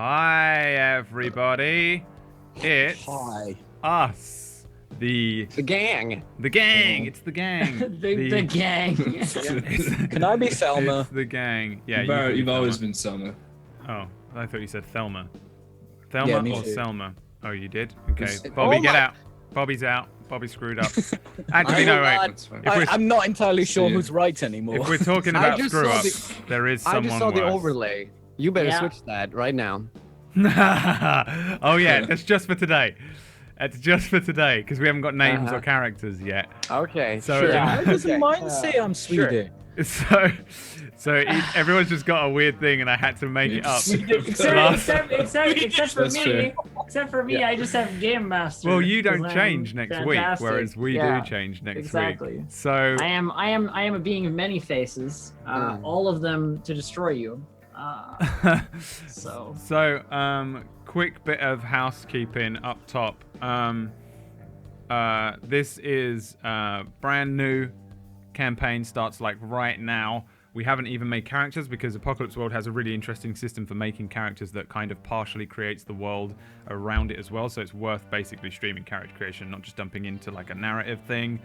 Hi, everybody. It's us. The gang. The gang. It's the gang. the gang. Can I be Thelma? It's the gang. Yeah, Barrett, you you've can be always Thelma. been Selma. Oh, I thought you said Thelma. Thelma me or too. Selma? Oh, you did? Okay. It's- Bobby, Oh get my- out. Bobby's out. Bobby screwed up. Actually, no, wait. That's fine. If we're- I'm not entirely sure See. who's right anymore. If we're talking I about just screw saw ups, there is I someone just saw the worse. overlay. You better Yeah. switch that right now. Oh yeah, that's just for today. It's just for today because we haven't got names or characters yet. Okay. So- sure. Yeah. Why doesn't Okay. mine say I'm Swedish? Everyone's just got a weird thing, and I had to make it up. Except for That's me. fair. Except for me, I just have Game Master. Well, you 'cause don't I'm change next week, fantastic. whereas we Yeah, do change next exactly. week. So I am a being of many faces, all of them to destroy you. So quick bit of housekeeping up top. This is brand new campaign, starts like right now. We haven't even made characters because Apocalypse World has a really interesting system for making characters that kind of partially creates the world around it as well. So it's worth basically streaming character creation, not just dumping into like a narrative thing.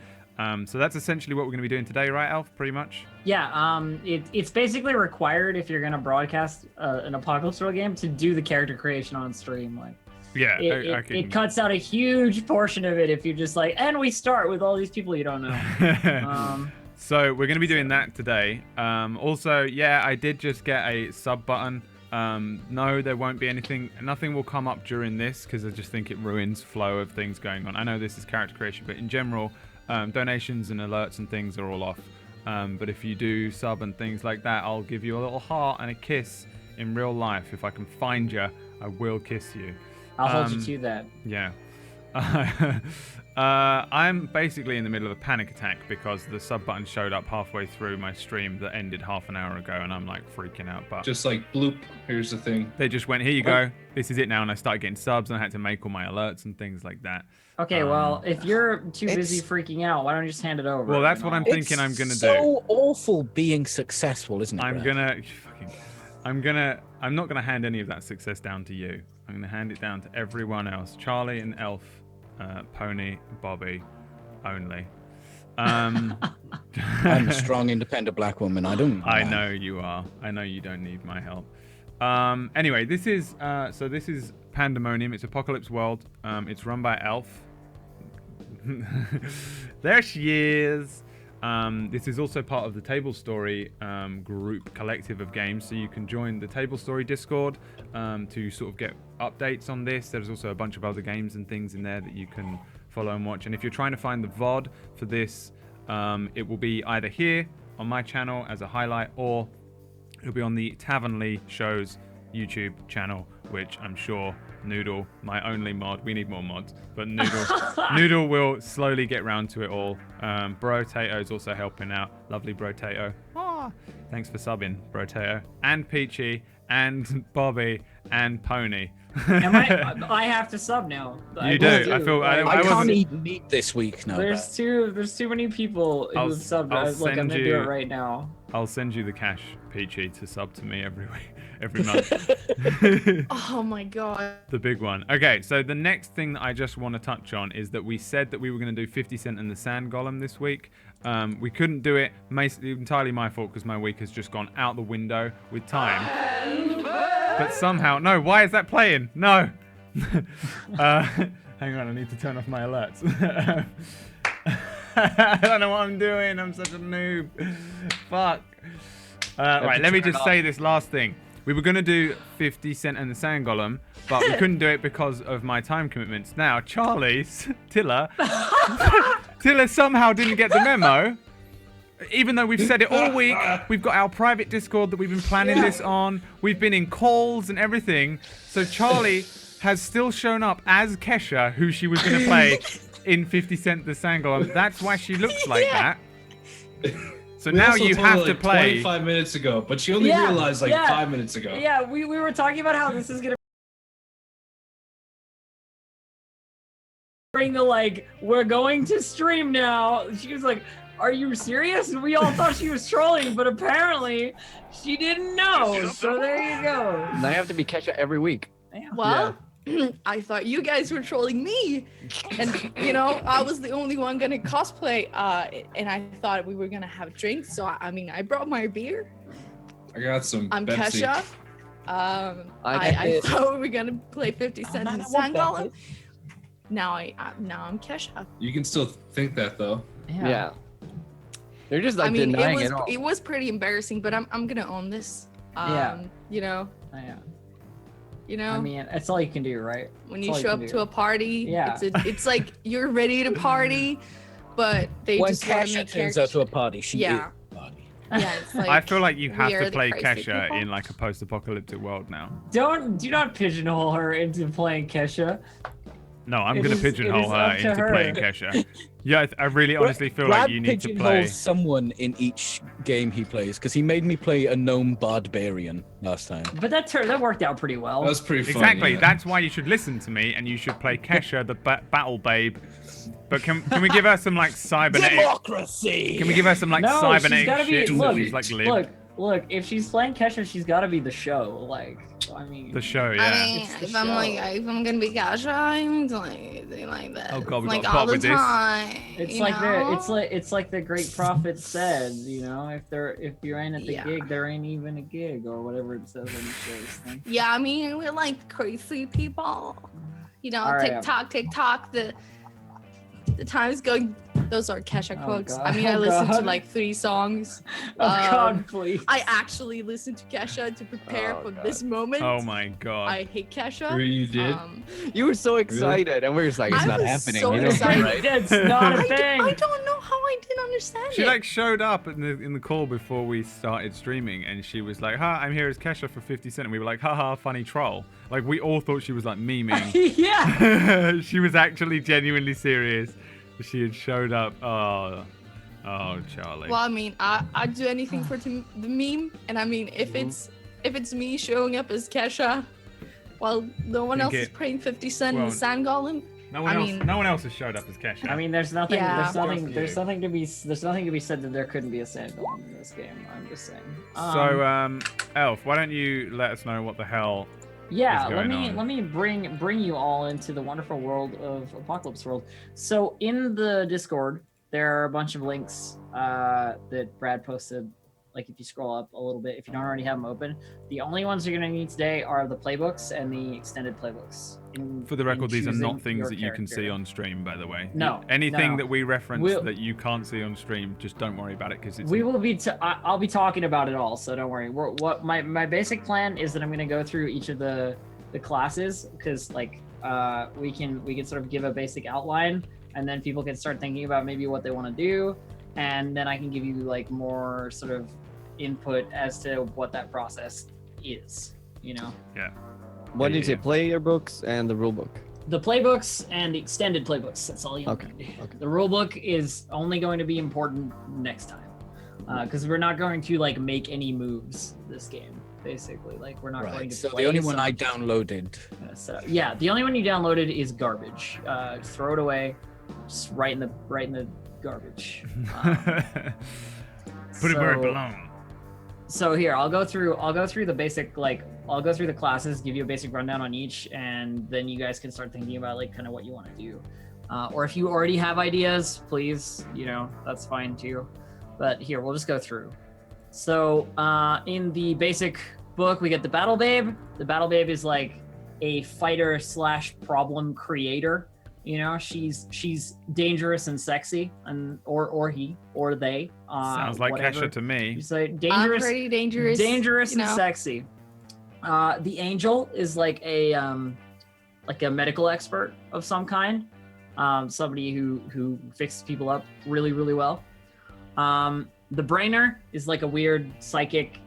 So that's essentially what we're going to be doing today, right, Elf? Pretty much. yeah, it's basically required if you're gonna broadcast an Apocalypse World game to do the character creation on stream. Like, Yeah. it cuts out a huge portion of it if you're just like, and we start with all these people you don't know. So we're going to be doing that today. Also, yeah, I did just get a sub button. No, there won't be anything. Nothing will come up during this because I just think it ruins flow of things going on. I know this is character creation, but in general, donations and alerts and things are all off. But if you do sub and things like that, I'll give you a little heart and a kiss in real life. If I can find you, I will kiss you. I'll hold you to that. Yeah. I'm basically in the middle of a panic attack because the sub button showed up halfway through my stream that ended half an hour ago, and I'm like freaking out. But Just like bloop, here's the thing. they just went, here you go, this is it now, and I started getting subs, and I had to make all my alerts and things like that. Okay, well, if you're too busy freaking out, why don't you just hand it over? Well, that's you what know? I'm thinking I'm gonna do. so awful being successful, isn't it? I'm Brad? I'm not gonna hand any of that success down to you. I'm gonna hand it down to everyone else. Charlie and Elf, Pony, Bobby, only. I'm a strong, independent black woman. I don't. I know you are. I know you don't need my help. Anyway, this is Pandemonium. It's Apocalypse World. It's run by Elf. There she is. This is also part of the TableStory group collective of games, so you can join the TableStory Discord to sort of get updates on this. There's also a bunch of other games and things in there that you can follow and watch. And if you're trying to find the VOD for this, it will be either here on my channel as a highlight, or it'll be on the Tavernly Show's YouTube channel, which I'm sure Noodle, my only mod, we need more mods, but Noodle will slowly get round to it all. Brotato is also helping out. Lovely Brotato. Thanks for subbing, Brotato. And Peachy, and Bobby, and Pony. I have to sub now. You do. I feel. I wasn't- can't eat meat this week now. There's too many people who've subbed. Look, I'm gonna do it right now. I'll send you the cash, Peachy, to sub to me every week, every month. Oh my god. The big one. Okay, so the next thing that I just want to touch on is that we said that we were going to do 50 Cent and the Sand Golem this week. We couldn't do it. Entirely my fault because my week has just gone out the window with time. But somehow... No, why is that playing? No. Hang on, I need to turn off my alerts. I don't know what I'm doing. I'm such a noob. Fuck. Right, let me just say this last thing. We were going to do 50 Cent and the Sand Golem, but we couldn't do it because of my time commitments. Now, Tilla somehow didn't get the memo. Even though we've said it all week, we've got our private Discord that we've been planning this on. We've been in calls and everything. So Charlie has still shown up as Kesha, who she was going to play in 50 Cent the Sand Golem. That's why she looks like that. So We now also you told have her, to like, play. 25 minutes ago, but she only Yeah, realized like yeah. 5 minutes ago. Yeah, we were talking about how this is gonna bring the like, we're going to stream now. She was like, Are you serious? We all thought she was trolling, but apparently she didn't know. So there you go. Now I have to be Kesha every week. Well, I thought you guys were trolling me, and I was the only one gonna cosplay. And I thought we were gonna have drinks. So I brought my beer. I got some. I'm Pepsi. Kesha. I thought we were gonna play 50 Cent and Sangolin. Now I'm Kesha. You can still think that though. Yeah. They're just like I mean, denying it all. it was pretty embarrassing, but I'm gonna own this. Yeah. Yeah. I mean, it's all you can do, right? When That's you all show can up do. to a party, Yeah. it's like you're ready to party, but they When just want to Kesha make turns out to a party, she Yeah. is a party. Yeah, it's like I feel like you have we are to the play crazy Kesha people. in like a post-apocalyptic world now. Do not pigeonhole her into playing Kesha. No, I'm It going is- to it pigeonhole is her up to into her. playing Kesha. Yeah, I really honestly feel Brad like you need to pigeonholes play. someone in each game he plays because he made me play a gnome barbarian last time. But that worked out pretty well. That was pretty fun. Exactly. Yeah. That's why you should listen to me, and you should play Kesha, the battle babe. But can we give her some like cybernetic? Democracy. Can we give her some like No, she's cybernetic gotta be. shit? so Look, she's like live look. If she's playing Kesha, she's gotta be the show. Like, I mean. the show. I Yeah. mean, It's the if I'm like, show. if I'm gonna be Gasha, I'm like that. Oh, God, we like gotta all pop the with this. time. It's you like know? it's like the great prophet said, if you ain't at the Yeah. gig, there ain't even a gig, or whatever it says on the show's thing. Yeah, I mean, we're like crazy people. All right, TikTok. The time's going. Those are Kesha Oh, quotes. God. I mean, I Oh, listened to God. like 3 songs. Oh Um, God, please. I actually listened to Kesha to prepare Oh, for God. this moment. Oh my god. I hate Kesha. Really, you did? You were so excited, and we were just like, it's I not was happening. so you know, excited. right? That's not a thing. I don't know how I didn't understand She it. like showed up in the call before we started streaming, and she was like, "Ha, I'm here as Kesha for 50 Cent," and we were like, "Haha, funny troll." Like we all thought she was like memeing. Yeah. She was actually genuinely serious. She had showed up. Oh, Charlie. Well, I mean, I'd do anything for the meme, and I mean, if it's me showing up as Kesha, while no one Think else is it- playing 50 Cent well, and Sand Golem. No one I else. mean- No one else has showed up as Kesha. I mean, there's nothing. Yeah. There's nothing to be said that there couldn't be a sandal in this game. I'm just saying. So, Elf, why don't you let us know what the hell? Yeah, is let going me on? let me bring you all into the wonderful world of Apocalypse World. So in the Discord, there are a bunch of links that Brad posted. Like if you scroll up a little bit, if you don't already have them open, the only ones you're gonna need today are the playbooks and the extended playbooks. For the record, these are not choosing things your that you can see character. on stream, by the way. No, Anything no. that we reference We'll- that you can't see on stream, just don't worry about it because it's. We will be. I'll be talking about it all, so don't worry. What my basic plan is that I'm gonna go through each of the classes because like we can sort of give a basic outline and then people can start thinking about maybe what they want to do, and then I can give you like more sort of input as to what that process is. You know, What did you say? Yeah. Player books and the rule book. the playbooks and the extended playbooks. That's all you Okay, need. okay. The rule book is only going to be important next time because we're not going to like make any moves this game. Basically, like we're not going Right. to. So play the only one some- I downloaded. So yeah, the only one you downloaded is garbage. Just throw it away, just right in the garbage. Put it where it so- belongs. So here, I'll go through the basic I'll go through the classes, give you a basic rundown on each, and then you guys can start thinking about like kind of what you want to do. Or if you already have ideas, please, that's fine too. But here, we'll just go through. So in the basic book, we get the Battle Babe. The Battle Babe is like a fighter / problem creator. She's dangerous and sexy, and or he or they. Sounds like whatever. Kesha to me. You say I'm dangerous, pretty dangerous. dangerous you and know. sexy. The Angel is like a medical expert of some kind, somebody who fixes people up really, really well. The Brainer is like a weird psychic,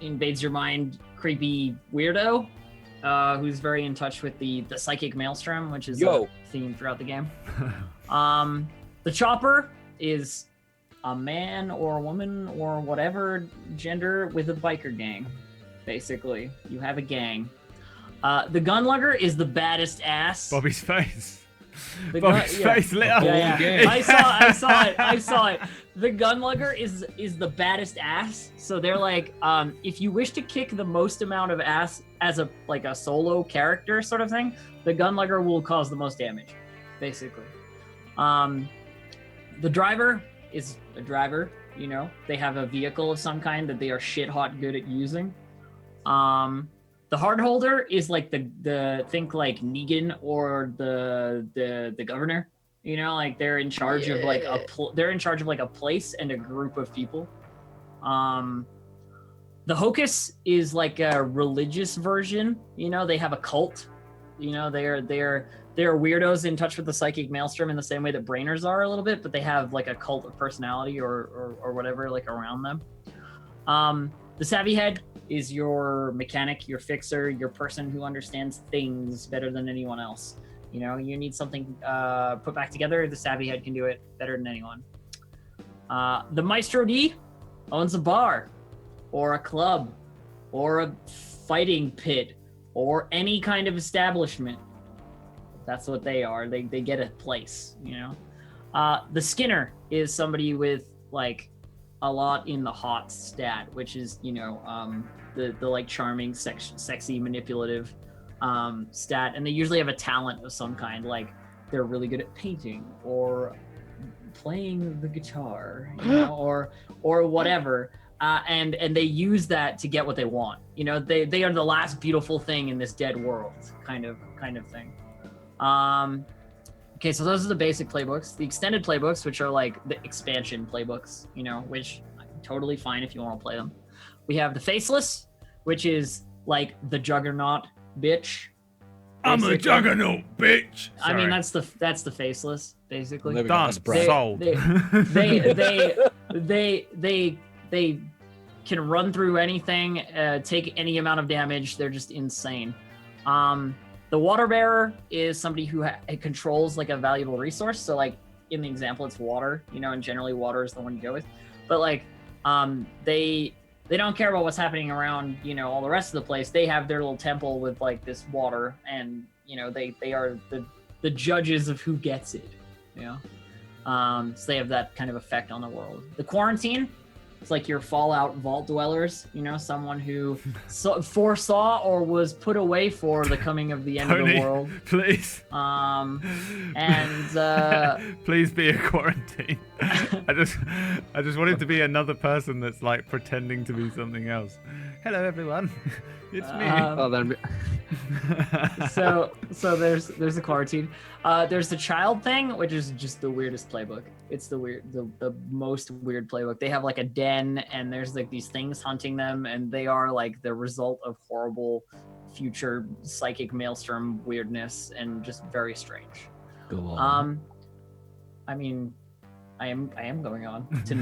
invades your mind, creepy weirdo, who's very in touch with the psychic maelstrom, which is a theme throughout the game. The Chopper is a man or a woman or whatever gender with a biker gang. Basically, you have a gang. The Gunlugger is the baddest ass. Bobby's face. The Bobby's gun- yeah. face lit up. Yeah, Game. yeah. I saw it. The gunlugger is the baddest ass. So they're like, if you wish to kick the most amount of ass as a solo character sort of thing, the gunlugger will cause the most damage, basically. The driver is a driver. You know, they have a vehicle of some kind that they are shit hot good at using. The hard holder is like the think like Negan or the governor. You know, like they're in charge of like they're in charge of like a place and a group of people. The hocus is like a religious version. You know, they have a cult. You know, they're weirdos in touch with the psychic maelstrom in the same way that brainers are a little bit, but they have like a cult of personality or whatever like around them. The savvy head is your mechanic, your fixer, your person who understands things better than anyone else. You know, you need something put back together. The savvy head can do it better than anyone. The Maestro D owns a bar or a club or a fighting pit or any kind of establishment. That's what they are. They get a place, you know. The Skinner is somebody with like a lot in the hot stat, which is, you know, the like charming, sexy, manipulative stat, and they usually have a talent of some kind, like they're really good at painting or playing the guitar, you know, or whatever. And they use that to get what they want. You know, they are the last beautiful thing in this dead world, kind of thing. Okay, so those are the basic playbooks. The extended playbooks, which are like the expansion playbooks, you know, which totally fine if you want to play them. We have the Faceless, which is like the Juggernaut bitch. I'm a basically. juggernaut, bitch. I mean, Sorry. that's the Faceless, basically. There we go, Done. that's Brad. Sold. They can run through anything, take any amount of damage. They're just insane. The Water Bearer is somebody who controls like a valuable resource. So like in the example, it's water, you know, and generally water is the one you go with. But like they don't care about what's happening around, you know, all the rest of the place. They have their little temple with like this water, and you know they are the judges of who gets it, you know. So they have that kind of effect on the world. The Quarantine, it's like your Fallout vault dwellers, you know, someone who foresaw or was put away for the coming of the end of the world. Please. Please be a quarantine. I just want it to be another person that's like pretending to be something else. Hello, everyone. It's me. So there's the Quarantine. There's the Child thing, which is just the weirdest playbook. It's the most weird playbook. They have like a den, and there's like these things hunting them, and they are like the result of horrible future psychic maelstrom weirdness, and just very strange. Go on. I mean, I am going on to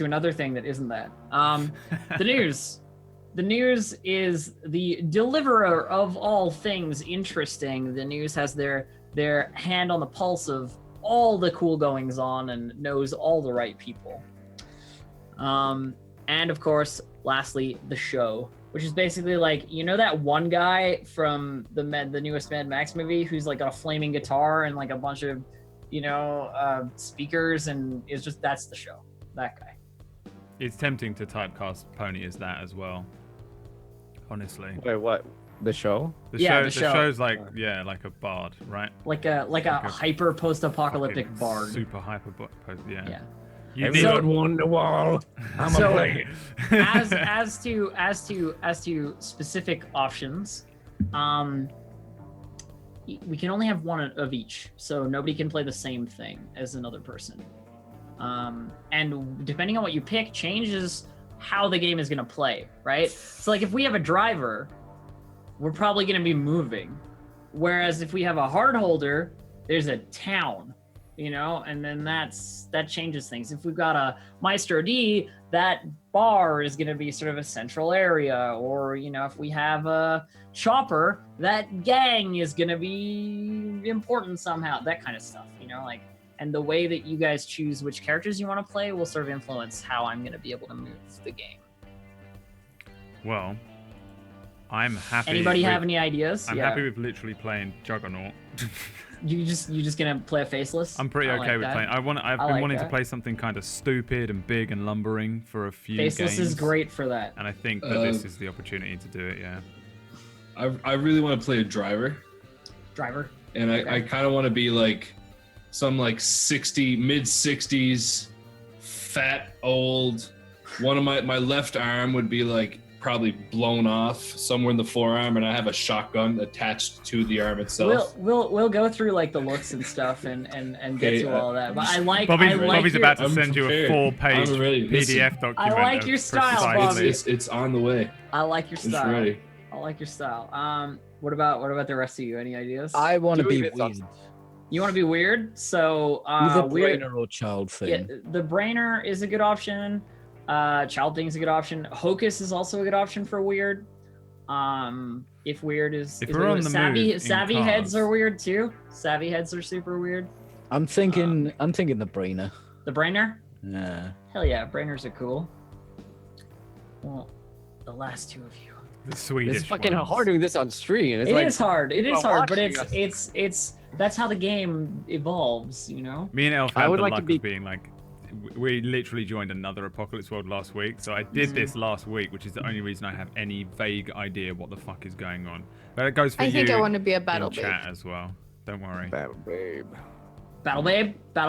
another thing that isn't that. The news. The news is the deliverer of all things interesting. The news has their hand on the pulse of all the cool goings on and knows all the right people. And of course, lastly, the show, which is basically like, you know, that one guy from the newest Mad Max movie who's like got a flaming guitar and like a bunch of, you know, speakers, and it's just, that's the show. That guy. It's tempting to typecast Pony as that as well. Honestly. Wait, what? The show? The Yeah, show, the show. show's like like a bard, right? Like a a hyper post-apocalyptic Fucking bard. Super hyper yeah. Yeah. You Everyone Wonderwall. I'm So- a player. as to specific options, we can only have one of each, so nobody can play the same thing as another person. And depending on what you pick, changes how the game is going to play, right? So like if we have a driver, we're probably going to be moving, whereas if we have a hard holder, there's a town, you know, and then that changes things. If we've got a Maestro D, that bar is going to be sort of a central area, or, you know, if we have a chopper, that gang is going to be important somehow, that kind of stuff, you know, like, and the way that you guys choose which characters you want to play will sort of influence how I'm going to be able to move the game. Well, I'm happy. Anybody with, have any ideas? I'm happy with literally playing Juggernaut. You just gonna play a faceless? I'm pretty I okay like with that. playing. I've been like wanting to that. play something kind of stupid and big and lumbering for a few Faceless games. is great for that. And I think that this is the opportunity to do it. Yeah. I really want to play a driver, Driver. and Okay. I kind of want to be like some like mid 60s, fat old. One of my left arm would be like probably blown off somewhere in the forearm, and I have a shotgun attached to the arm itself. We'll go through like the looks and stuff and get Okay, to all of that. But I like Bobby's your, about to I'm send you a prepared. 4-page I'm ready. PDF document. I like of your style, precisely- Bobby. It's on the way. I like your It's style. ready. I like your style. What about the rest of you? Any ideas? I want to Doing be this on- weird. You want to be weird? So Do the weird. brainer or child Yeah, thing. the brainer is a good option. Child thing is a good option. Hocus is also a good option for weird. If weird is, If is we're what- on the move in savvy heads cars. are weird too. Savvy heads are super weird. I'm thinking the brainer. The brainer? Yeah. Hell yeah, brainers are cool. Well, the last two of you. The Swedish It's fucking ones. hard doing this on stream. It's It like, is hard. It is people hard, but watching us. it's that's how the game evolves, you know. Me and Elf I had would the like to luck be- of being like, we literally joined another Apocalypse World last week. So I did this last week, which is the only reason I have any vague idea what the fuck is going on. But it goes for I you think I want to be a in battle babe. chat as well. Don't worry. Battle babe. Battle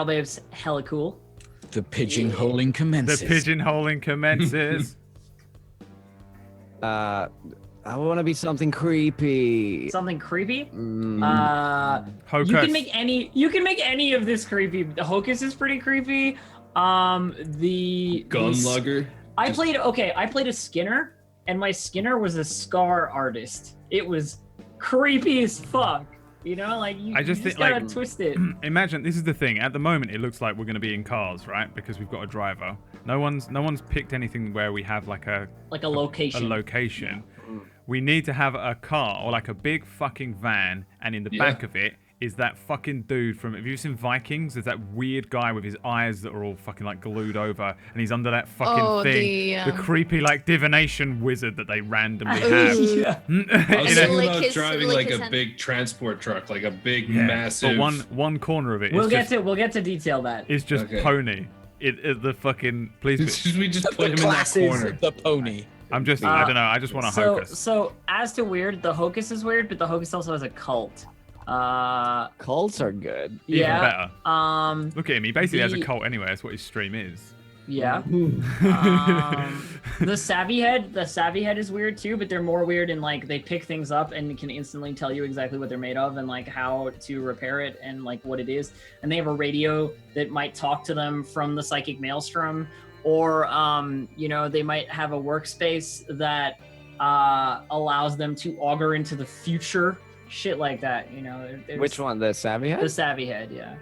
Babe's hella cool. The pigeonholing The commences. pigeonholing commences. I want to be something creepy. Something creepy. Mm, Hocus. You can make any of this creepy. The Hocus is pretty creepy. The Gun the- lugger. I played a Skinner, and my Skinner was a scar artist. It was creepy as fuck. You know, like you, I just you think, gotta like, twist it. Imagine this is the thing. At the moment, it looks like we're going to be in cars, right? Because we've got a driver. No one's picked anything where we have like a Location. location. We need to have a car or like a big fucking van, and in the Yeah. back of it is that fucking dude from. Have you seen Vikings? There's that weird guy with his eyes that are all fucking like glued over, and he's under that fucking Oh, thing. The the creepy like divination wizard that they randomly Ooh. have. Yeah. I was In a- thinking Lick about his- driving lick like his a hand. big transport truck, like a big Yeah, massive. But one corner of it We'll is get to detail that. is just Okay. pony. It the fucking please. we just put him in that Glasses, corner. the pony. I'm just I don't know. I just want to hocus. So as to weird, the Hocus is weird, but the Hocus also has a cult. cults are good. Even Yeah. better. Look at him. He basically has a the- cult anyway. That's what his stream is. Yeah. The Savvy Head is weird too, but they're more weird in like they pick things up and can instantly tell you exactly what they're made of and like how to repair it and like what it is. And they have a radio that might talk to them from the psychic maelstrom, or you know, they might have a workspace that allows them to augur into the future. Shit like that, you know. There's Which one? The Savvy The Head? Savvy Head, yeah.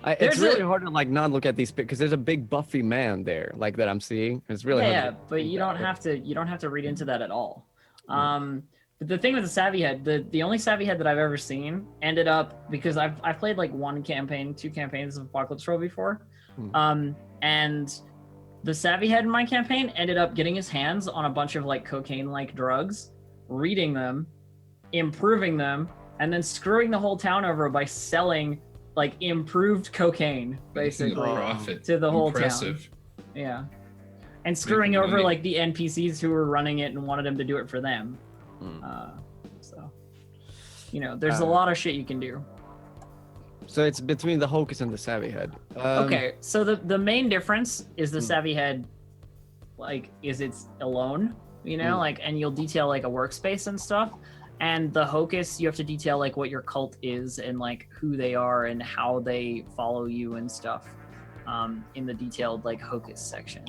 It's There's really a- hard to like not look at these because there's a big buffy man there, like that I'm seeing. It's really Yeah, hard. but you don't have to read into that at all. But the thing with the Savvy Head, the only Savvy Head that I've ever seen ended up because I've played like two campaigns of Apocalypse Row before, and the Savvy Head in my campaign ended up getting his hands on a bunch of like cocaine-like drugs, reading them, improving them, and then screwing the whole town over by selling like improved cocaine basically Profit. to the whole Impressive. town. Yeah. And screwing Making over money. like the NPCs who were running it and wanted him to do it for them. So, you know, there's a lot of shit you can do. So it's between the Hocus and the Savvy Head. Okay, so the main difference is Hmm. the Savvy Head, like, is it's alone, you know, like, and you'll detail like a workspace and stuff. And the Hocus, you have to detail like what your cult is and like who they are and how they follow you and stuff. In the detailed like Hocus section.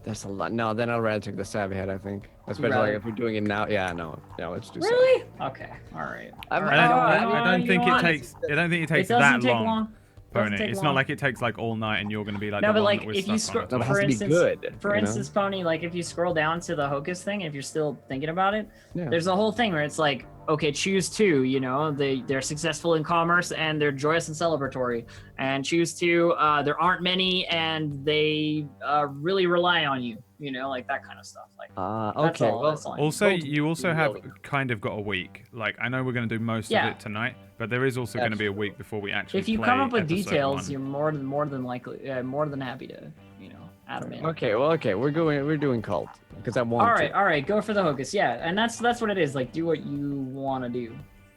That's a lot. No, then I'd rather take the Savvy Head, I think. Especially rather- like if we're doing it now. Yeah, no, let's do Savvy. Really? Okay. All right. I'm- All I right. don't, I don't You think know it what? takes. I don't think it It takes doesn't that take long. long. Doesn't Pony. take It's long. not like it takes like all night and you're going to be like No, the but one like that we're if you stuck on. scroll, No, it has for to be instance, good, for you know? instance, Pony, like if you scroll down to the Hocus thing, if you're still thinking about it, Yeah. there's a whole thing where it's like, okay, choose two. You know, they're successful in commerce and they're joyous and celebratory. And choose two. There aren't many, and they really rely on you. you know, like that kind of stuff. Like Okay. that's all I mean. Also, Well, you also you have will. kind of got a week. Like, I know we're going to do most Yeah. of it tonight, but there is also going to be a week before we actually If you play come up with episode details, 1. you're more than likely, more than happy to, you know, add them in. Okay. Well, okay. We're doing cult because I want All right, go for the hocus. Yeah, and that's what it is. Like, do what you want to do.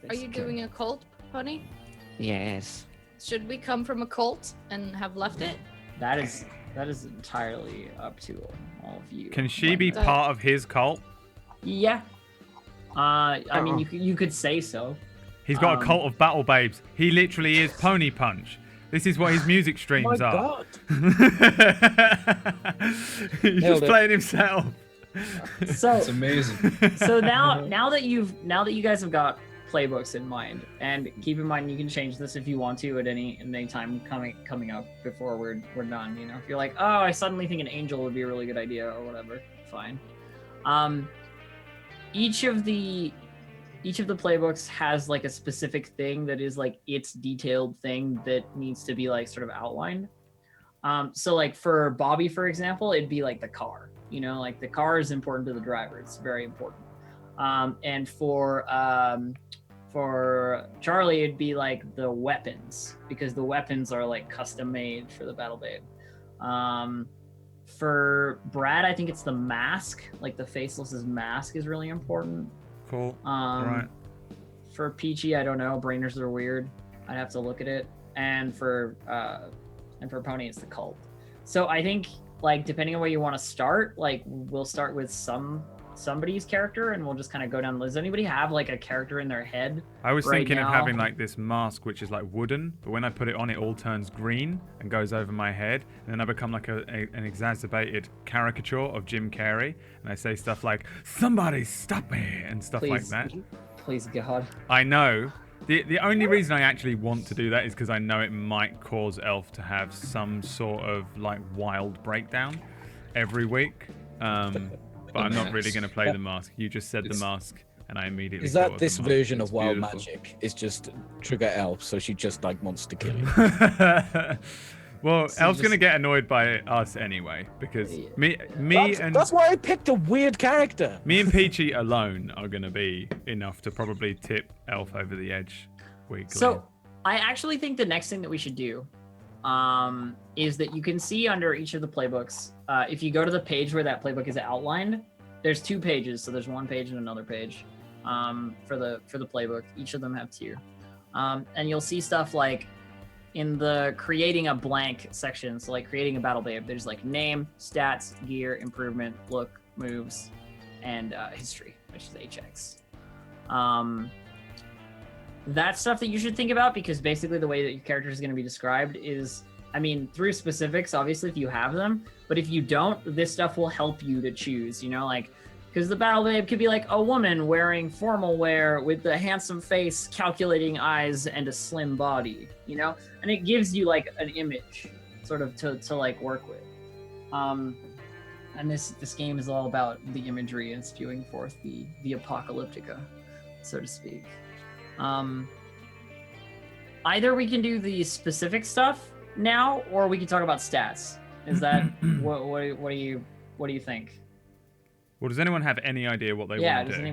Are you doing a cult, Pony? to. Yes. Should we come from a cult and have left it? That is entirely up to all of you. Can she Like, be that- part of his cult? Yeah. I mean, you could say so. He's got a cult of battle babes. He literally is Pony Punch. This is what his music streams My are. God. He's Nailed just it. playing himself. So It's amazing. so now that you guys have got playbooks in mind, and keep in mind you can change this if you want to at any time coming up before we're done. You know, if you're like, oh, I suddenly think an angel would be a really good idea or whatever, fine. Each of the playbooks has like a specific thing that is like its detailed thing that needs to be like sort of outlined. So like for Bobby, for example, it'd be like the car. You know, like the car is important to the driver. It's very important. And for Charlie, it'd be like the weapons, because the weapons are like custom made for the Battle Babe. For Brad, I think it's the mask, like the Faceless's mask is really important. Cool. Right. For Peachy, I don't know. Brainers are weird. I'd have to look at it. And for Pony, it's the cult. So I think, like, depending on where you want to start, like, we'll start with somebody's character, and we'll just kind of go down. Does anybody have like a character in their head? I was right thinking of now? having like this mask which is like wooden, but when I put it on, it all turns green and goes over my head, and then I become like an exacerbated caricature of Jim Carrey, and I say stuff like "Somebody stop me" and stuff like Please. that. Please, God. I know. The only reason I actually want to do that is because I know it might cause Elf to have some sort of like wild breakdown every week. But I'm not really going to play the mask. You just said the mask, and I immediately Is thought that of this the mask. version It's of Wild beautiful. Magic? Is just trigger Elf, so she just like wants to kill you. Well, So Elf's just- gonna get annoyed by us anyway, because Yeah. That's why I picked a weird character. me and Peachy alone are gonna be enough to probably tip Elf over the edge weekly. So I actually think the next thing that we should do is that you can see under each of the playbooks, if you go to the page where that playbook is outlined, there's 2 pages. So there's 1 page and another page for the playbook. Each of them have 2. And you'll see stuff like in the creating a blank section. So like creating a Battle Babe, there's like name, stats, gear, improvement, look, moves, and history, which is HX. That's stuff that you should think about, because basically the way that your character is going to be described is, I mean, through specifics, obviously, if you have them, but if you don't, this stuff will help you to choose, you know, like, because the Battle Babe could be like a woman wearing formal wear with a handsome face, calculating eyes, and a slim body, you know, and it gives you like an image sort of to like work with. And this game is all about the imagery and spewing forth the apocalyptica, so to speak. Either we can do the specific stuff now, or we can talk about stats. Is that what do you think? Well, does anyone have any idea what they Yeah, want to does do?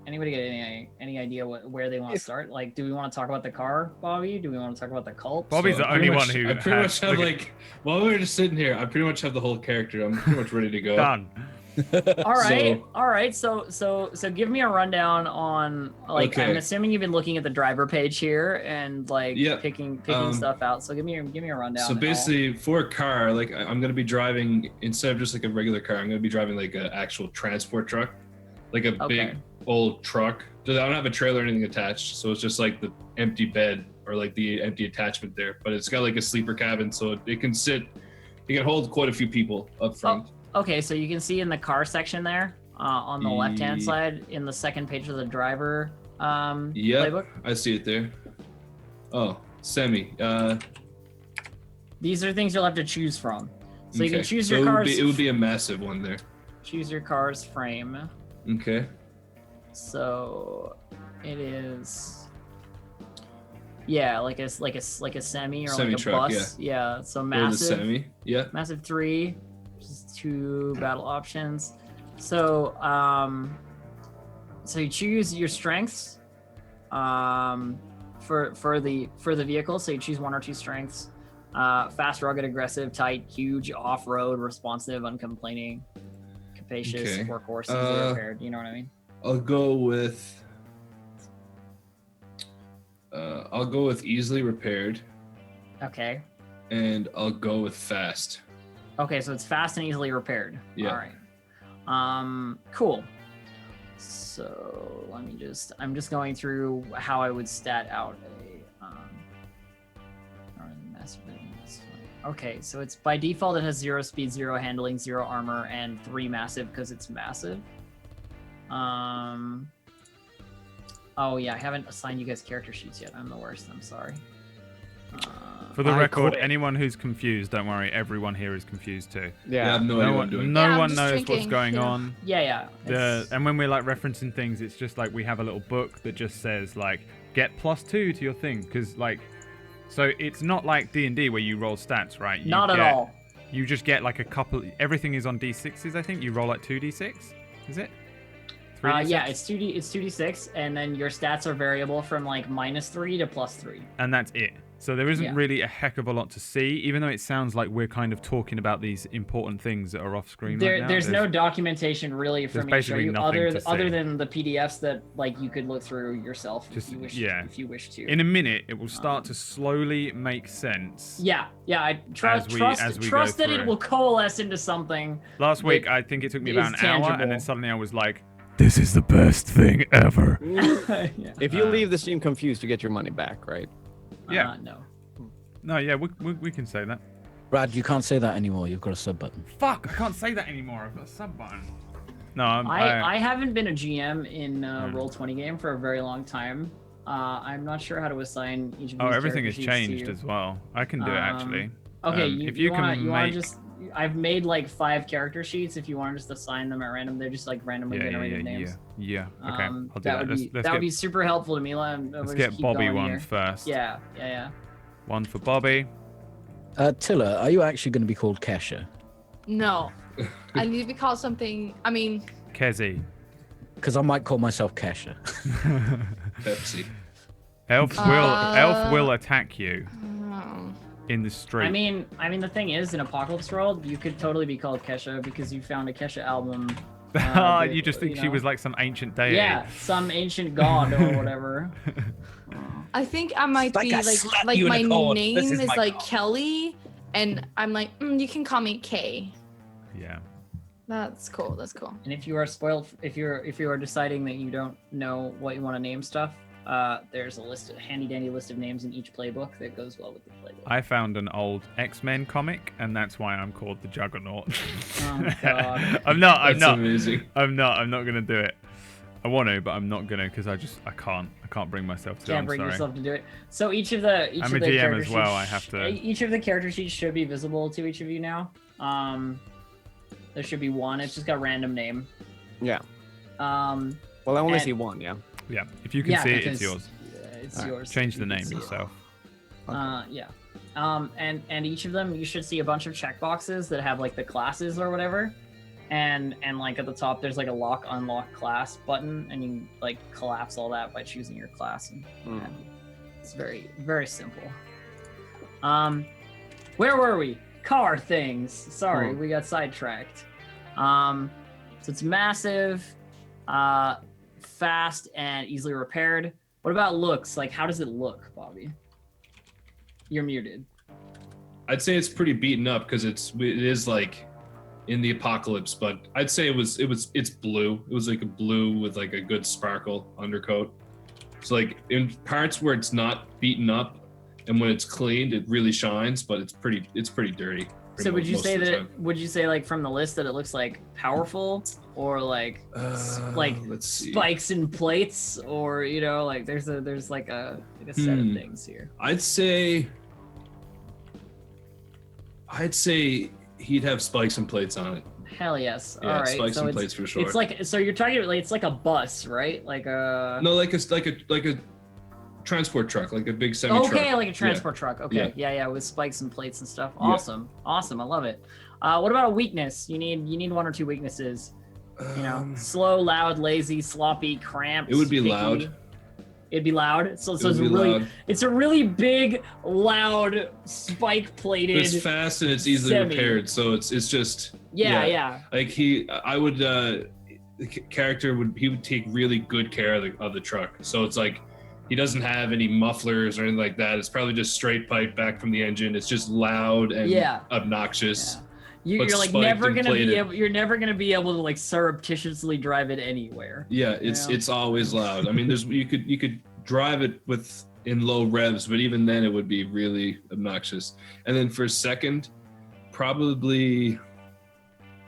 anybody get any idea where they want to If- start? Like, do we want to talk about the car, Bobby? Do we want to talk about the cult? Bobby's So the I only pretty one much- who I pretty has- much have look at- like, while we were just sitting here, I pretty much have the whole character. I'm pretty much ready to go. Done. All right, So- all right. So give me a rundown on, like, Okay. I'm assuming you've been looking at the driver page here and like Yeah, picking um, stuff out. So give me a rundown. So Al. basically, for a car, like I'm gonna be driving, instead of just like a regular car, I'm gonna be driving like an actual transport truck, like a Okay. big old truck. I don't have a trailer or anything attached, so it's just like the empty bed or like the empty attachment there. But it's got like a sleeper cabin, so it can can hold quite a few people up front. Okay, so you can see in the car section there, on the left-hand Ye- side, in the second page of the driver Yep, playbook. I see it there. Oh, semi. These are things you'll have to choose from. So you can Okay. choose So your it would car's be- it would be a massive one there. choose your car's frame. Okay. So it is, yeah, like a semi or like a Semi-truck, bus. Yeah. So Or the massive, semi. Yeah. massive 3 Just 2 battle options. So so you choose your strengths for the vehicle. So you choose 1 or 2 strengths. Fast, rugged, aggressive, tight, huge, off-road, responsive, uncomplaining, capacious, Okay. workhorse, easily repaired. You know what I mean? I'll go with easily repaired, Okay. and I'll go with fast. Okay, so it's fast and easily repaired. Yeah. All right. Cool. So I'm just going through how I would stat out okay, so it's by default it has 0 speed, 0 handling, 0 armor, and 3 massive because it's massive. Oh yeah, I haven't assigned you guys character sheets yet. I'm the worst. I'm sorry. For the I record, quit. anyone who's confused, don't worry. Everyone here is confused too. Yeah, I Yeah. have no idea what I'm doing. No Yeah, I'm one just knows what's drinking, going you know. on. Yeah. And when we're like referencing things, it's just like we have a little book that just says like get +2 to your thing, because like, so it's not like D&D where you roll stats, right? You Not at all. You just get like a couple. Everything is on D6s, I think. You roll like 2d6. Is it? 3d6? Yeah, it's 2d6, and then your stats are variable from like -3 to +3. And that's it. So there isn't Yeah. really a heck of a lot to see, even though it sounds like we're kind of talking about these important things that are off screen right now. There's no documentation really for there's me to show basically you nothing other to other see. than the PDFs that like you could look through yourself Just- if you wish. yeah. If you wish to. In a minute, it will start to slowly make sense. Yeah. I As we trust go that it through. will coalesce into something. Last week, that I think it took me is about an hour, and tangible. then suddenly I was like, this is the best thing ever. Yeah. If you leave the stream confused, you get your money back, right? Yeah. No. No, yeah, we can say that. Brad, you can't say that anymore. You've got a sub button. Fuck, I can't say that anymore. I've got a sub button. No, I haven't been a GM in Roll20 game for a very long time. I'm not sure how to assign each of these. Oh, everything has character sheets to changed you. as well. I can do it actually. Okay, if you can want to make... just. I've made like 5 character sheets. If you want to just assign them at random, they're just like randomly generated names. Yeah. Okay, I'll do that that. would be super helpful to me. Let's get Bobby one first. Yeah. One for Bobby. Tilla, are you actually going to be called Kesha? No. I need to be called something. I mean, Kezi. Because I might call myself Kesha. Pepsi. Elf will attack you in the street. I mean, the thing is, in Apocalypse World, you could totally be called Kesha because you found a Kesha album. You just think she was like some ancient deity. Yeah, some ancient god or whatever. I think I might like be a like slap my unicorn. name This is is my like god. Kelly, and I'm like, you can call me K. Yeah. That's cool. That's cool. And if you are spoiled, if you are deciding that you don't know what you want to name stuff, there's a handy dandy list of names in each playbook that goes well with the playbook. I found an old X-Men comic, and that's why I'm called the Juggernaut. Oh god. I'm not Amazing. I'm not gonna do it. I want to, but I'm not gonna because I can't bring myself to. Can't I'm bring sorry. yourself to do it. So each of the I'm a GM as well, I have to- Each of the character sheets should be visible to each of you now. There should be one. It's just got a random name. Yeah. Um, Well, I only And- see one, yeah. Yeah, if you can yeah, see it, it's because, yours. It's Alright, yours. Change the You can name see it. yourself. Yeah. And each of them, you should see a bunch of checkboxes that have like the classes or whatever. And like at the top, there's like a unlock class button, and you like collapse all that by choosing your class. And it's very, very simple. Where were we? Car things. Sorry, we got sidetracked. So it's massive, fast, and easily repaired. What about looks? Like, how does it look, Bobby? You're muted. I'd say it's pretty beaten up because it is like in the apocalypse, but I'd say it's blue. It was like a blue with like a good sparkle undercoat. So like in parts where it's not beaten up and when it's cleaned, it really shines, but it's pretty dirty. So would you most say of the that? time. Would you say like from the list that it looks like powerful or like Let's see. spikes and plates, or you know like there's like a set of things here. I'd say he'd have spikes and plates on it. Hell yes. Yeah, All right. spikes so and it's, plates for sure. It's like so you're talking like it's like a bus, right? Like a No, like a transport truck, like a big semi truck. okay, like a transport truck. Okay, Yeah. yeah, with spikes and plates and stuff. Yeah. Awesome. I love it. What about a weakness? You need one or two weaknesses. You know, slow, loud, lazy, sloppy, cramped. It would be picky. loud. It'd be loud. So It it's would be really loud. it's a really big, loud, spike plated. It's fast and it's easily semi. repaired, so it's just Yeah. like I would the character would take really good care of the truck. So it's like he doesn't have any mufflers or anything like that. It's probably just straight pipe back from the engine. It's just loud and obnoxious. Yeah. But You're like spiked never and gonna be plated. able. You're never gonna be able to like surreptitiously drive it anywhere. Yeah, it's always loud. I mean, you could drive it in low revs, but even then it would be really obnoxious. And then for second, probably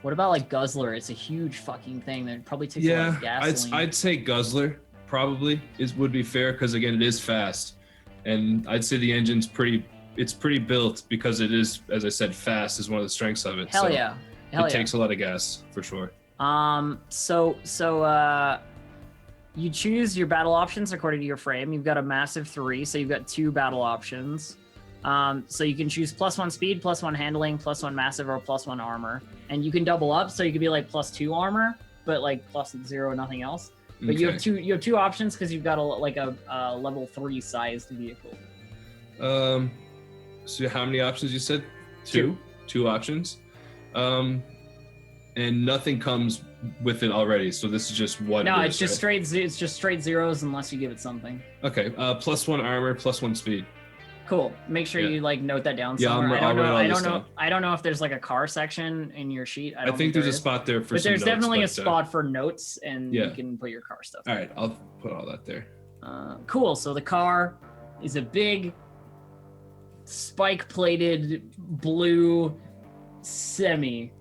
What about like Guzzler? It's a huge fucking thing that probably takes a lot of gasoline. I'd say Guzzler probably would be fair because again it is fast, and I'd say the engine's pretty built because it is, as I said, fast is one of the strengths of it. Hell so yeah. It takes a lot of gas for sure. So you choose your battle options according to your frame. You've got a massive 3, so you've got 2 battle options. So you can choose +1 speed, +1 handling, +1 massive, or +1 armor. And you can double up, so you could be like +2 armor, but like +0 nothing else. But you have two options because you've got a level 3 sized vehicle. So how many options you said? Two options. And nothing comes with it already. So this is just what. No, it it's is, just right? it's just straight zeros unless you give it something. Okay. +1 armor, +1 speed. Cool. Make sure you like note that down Yeah, somewhere. I'll write all this down. I don't know if there's like a car section in your sheet. I think there's a spot there for. But there's some notes, definitely a but, spot for notes, and you can put your car stuff. All right, I'll put all that there. Cool. So the car is a big, spike-plated blue semi.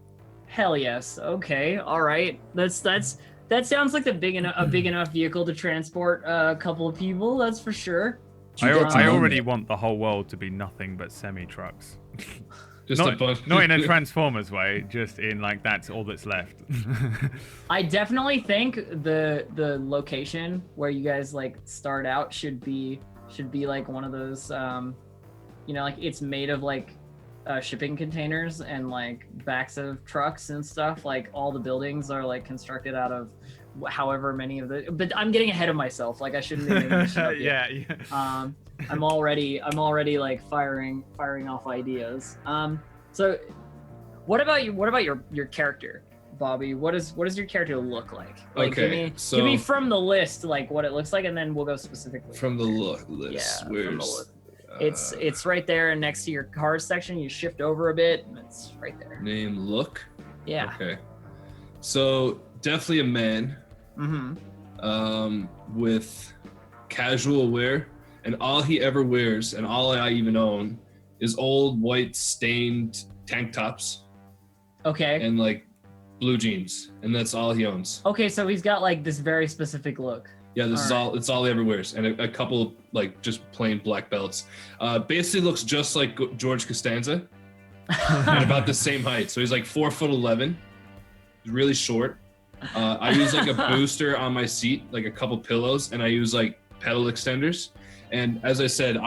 Hell yes. Okay. All right. That sounds like a big enough vehicle to transport a couple of people. That's for sure. I already want the whole world to be nothing but semi trucks. Just a bunch. Not in a Transformers way, just in like that's all that's left. I definitely think the location where you guys like start out should be like one of those like it's made of like shipping containers and like backs of trucks and stuff. Like all the buildings are like constructed out of however many of the. But I'm getting ahead of myself. Like I shouldn't be making this shit up yet. Yeah. I'm already like firing off ideas. So what about your character, Bobby? What does your character look like? Like Okay, give me from the list like what it looks like, and then we'll go specifically. From the list. Yeah, Where's from the list. It's right there next to your cars section. You shift over a bit, and it's right there. name look? Yeah. Okay. So definitely a man. Mm-hmm. With casual wear, and all he ever wears, and all I even own, is old white stained tank tops Okay. and like blue jeans, and that's all he owns. Okay, so he's got like this very specific look. Yeah, this is All all. It's all he ever wears, and a couple like just plain black belts. Basically looks just like George Costanza, and about the same height. So he's like 4'11". He's really short. I use like a booster on my seat, like a couple pillows, and I use like pedal extenders. And as I said,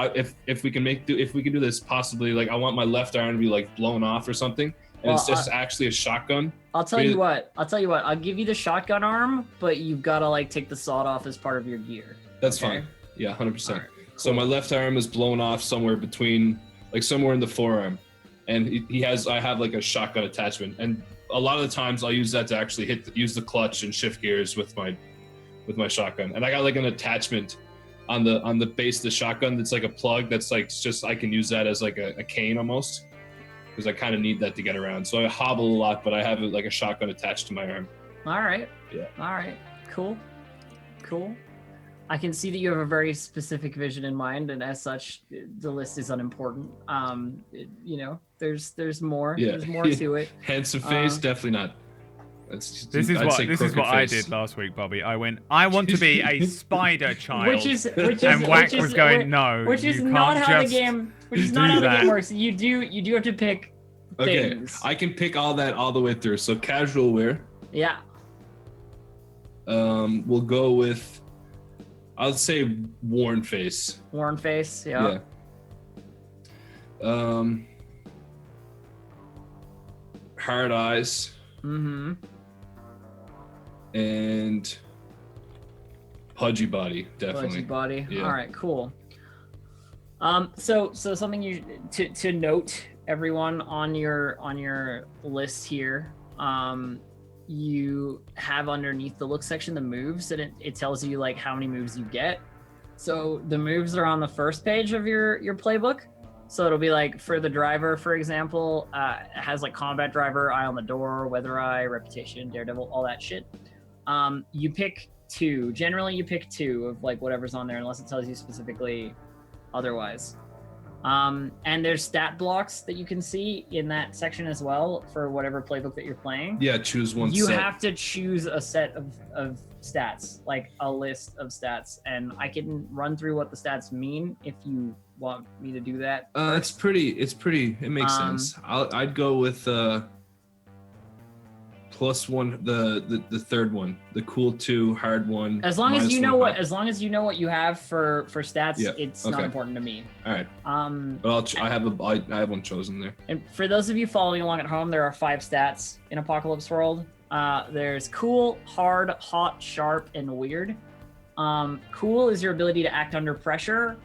if we can do this, possibly like I want my left arm to be like blown off or something, and it's just actually a shotgun. I'll tell you what. I'll give you the shotgun arm, but you've got to like take the sawed off as part of your gear. That's Okay. fine. Yeah, 100%. All right, So my left arm is blown off somewhere between, like somewhere in the forearm, and I have like a shotgun attachment, and a lot of the times I'll use that to actually use the clutch and shift gears with my shotgun, and I got like an attachment on the base of the shotgun that's like a plug that's like just I can use that as like a cane almost, because I kind of need that to get around. So I hobble a lot, but I have like a shotgun attached to my arm. All right. Yeah. All right. Cool. I can see that you have a very specific vision in mind, and as such, the list is unimportant. There's more. Yeah. There's more to it. Handsome face, definitely not. This is what I did last week, Bobby. I went, I want to be a spider child. Which is and Whack was going, no, which is you not can't how the just game. Which is do not how the that. game works. You do have to pick Okay, things. I can pick all that all the way through. So casual wear. Yeah. We'll go with, I'll say worn face. Worn face. Yeah. Yeah. hard eyes, Mm-hmm. and pudgy body, definitely. Pudgy body. Yeah. All right, cool. So something you to note, everyone, on your list here. You have underneath the look section the moves, and it tells you like how many moves you get. So the moves are on the first page of your playbook. So it'll be like for the driver, for example, it has like combat driver, eye on the door, weather eye, reputation, daredevil, all that shit. You pick two. Generally, you pick two of like whatever's on there, unless it tells you specifically otherwise. And there's stat blocks that you can see in that section as well for whatever playbook that you're playing. Yeah, choose one You set. have to choose a set of stats, like a list of stats, and I can run through what the stats mean if you want me to do that. It's pretty. It makes sense. I'd go with +1, the third one, the cool 2, hard 1. As long as you know -1 what you have for stats, Yeah, it's not okay. important to me. All right. But I have one chosen there. And for those of you following along at home, there are 5 stats in Apocalypse World. There's cool, hard, hot, sharp, and weird. Cool is your ability to act under pressure.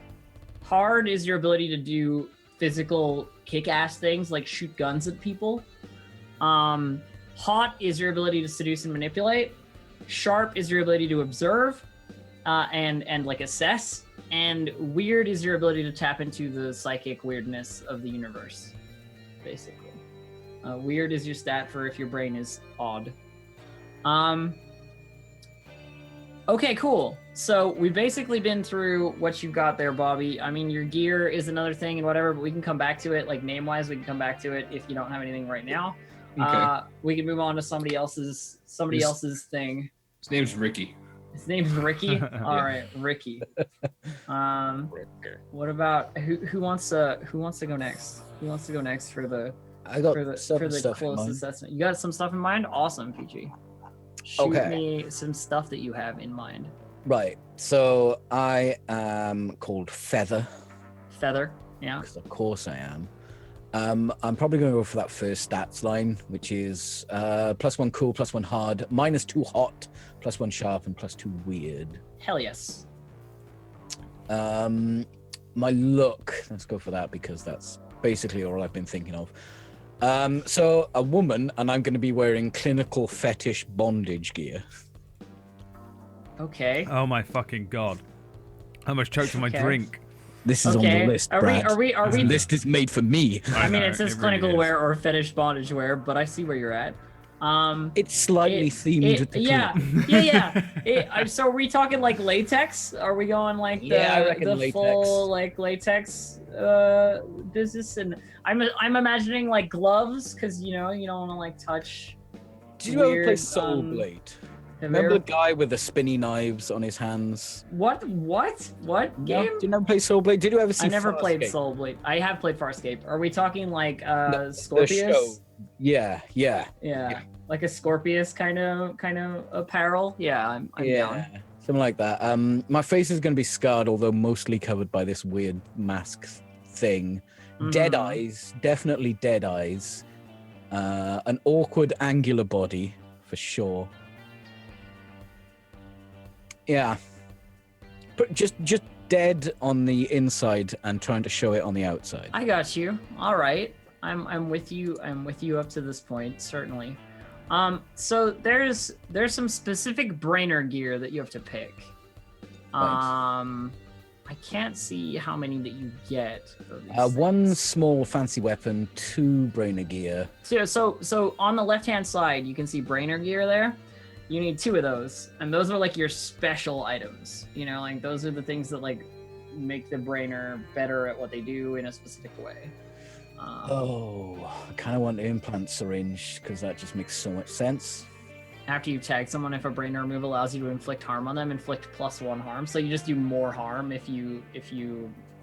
Hard is your ability to do physical kick-ass things like shoot guns at people. Hot is your ability to seduce and manipulate. Sharp is your ability to observe and like assess. And weird is your ability to tap into the psychic weirdness of the universe, basically. Weird is your stat for if your brain is odd. Okay, cool. So we've basically been through what you've got there, Bobby. I mean, your gear is another thing and whatever, but we can come back to it. Like name-wise, we can come back to it if you don't have anything right now. Okay. We can move on to somebody else's thing. His name's Ricky. His name's Ricky. All right, Ricky. What about who wants to go next? Who wants to go next for the I got for the some for the stuff in close mind. assessment? You got some stuff in mind? Awesome, PG. Shoot Okay. me some stuff that you have in mind. Right. So I am called Feather, Feather. Yeah. because of course I am. I'm probably going to go for that first stats line, which is +1 cool, +1 hard, -2 hot, +1 sharp, and +2 weird. Hell yes. My look, let's go for that because that's basically all I've been thinking of. So a woman, and I'm going to be wearing clinical fetish bondage gear. Okay. Oh my fucking god! I almost choked on my Okay. drink. This is on Okay. the list, Are Brad. we This list is made for me. I mean, know, it says really clinical is. wear or fetish bondage wear, but I see where you're at. It's slightly themed to yeah, yeah. So are we talking like latex? Are we going like Yeah, I reckon the latex. full like latex business? And I'm imagining like gloves because you don't want to like touch. Did you ever play weird, Soul Blade? have Remember you the guy with the spinny knives on his hands? What No? game? Did you never play Soul Blade? Did you ever see I never played Farscape? Soul Blade. I have played Farscape. Are we talking like The Scorpius? show. Yeah. Yeah, like a Scorpius kind of apparel. Yeah, I'm down. Something like that. My face is going to be scarred, although mostly covered by this weird mask thing. Dead Mhm. eyes, definitely dead eyes. An awkward angular body, for sure. Yeah. But just dead on the inside and trying to show it on the outside. I got you. All right. I'm with you. I'm with you up to this point, certainly. So there's some specific brainer gear that you have to pick. I can't see how many that you get. of these One things. small fancy weapon, 2 brainer gear. So on the left-hand side, you can see brainer gear there. You need 2 of those, and those are like your special items. Like those are the things that like make the brainer better at what they do in a specific way. I kind of want to implant syringe because that just makes so much sense. After you tag someone, if a brainer move allows you to inflict harm on them, inflict +1 harm. So you just do more harm if you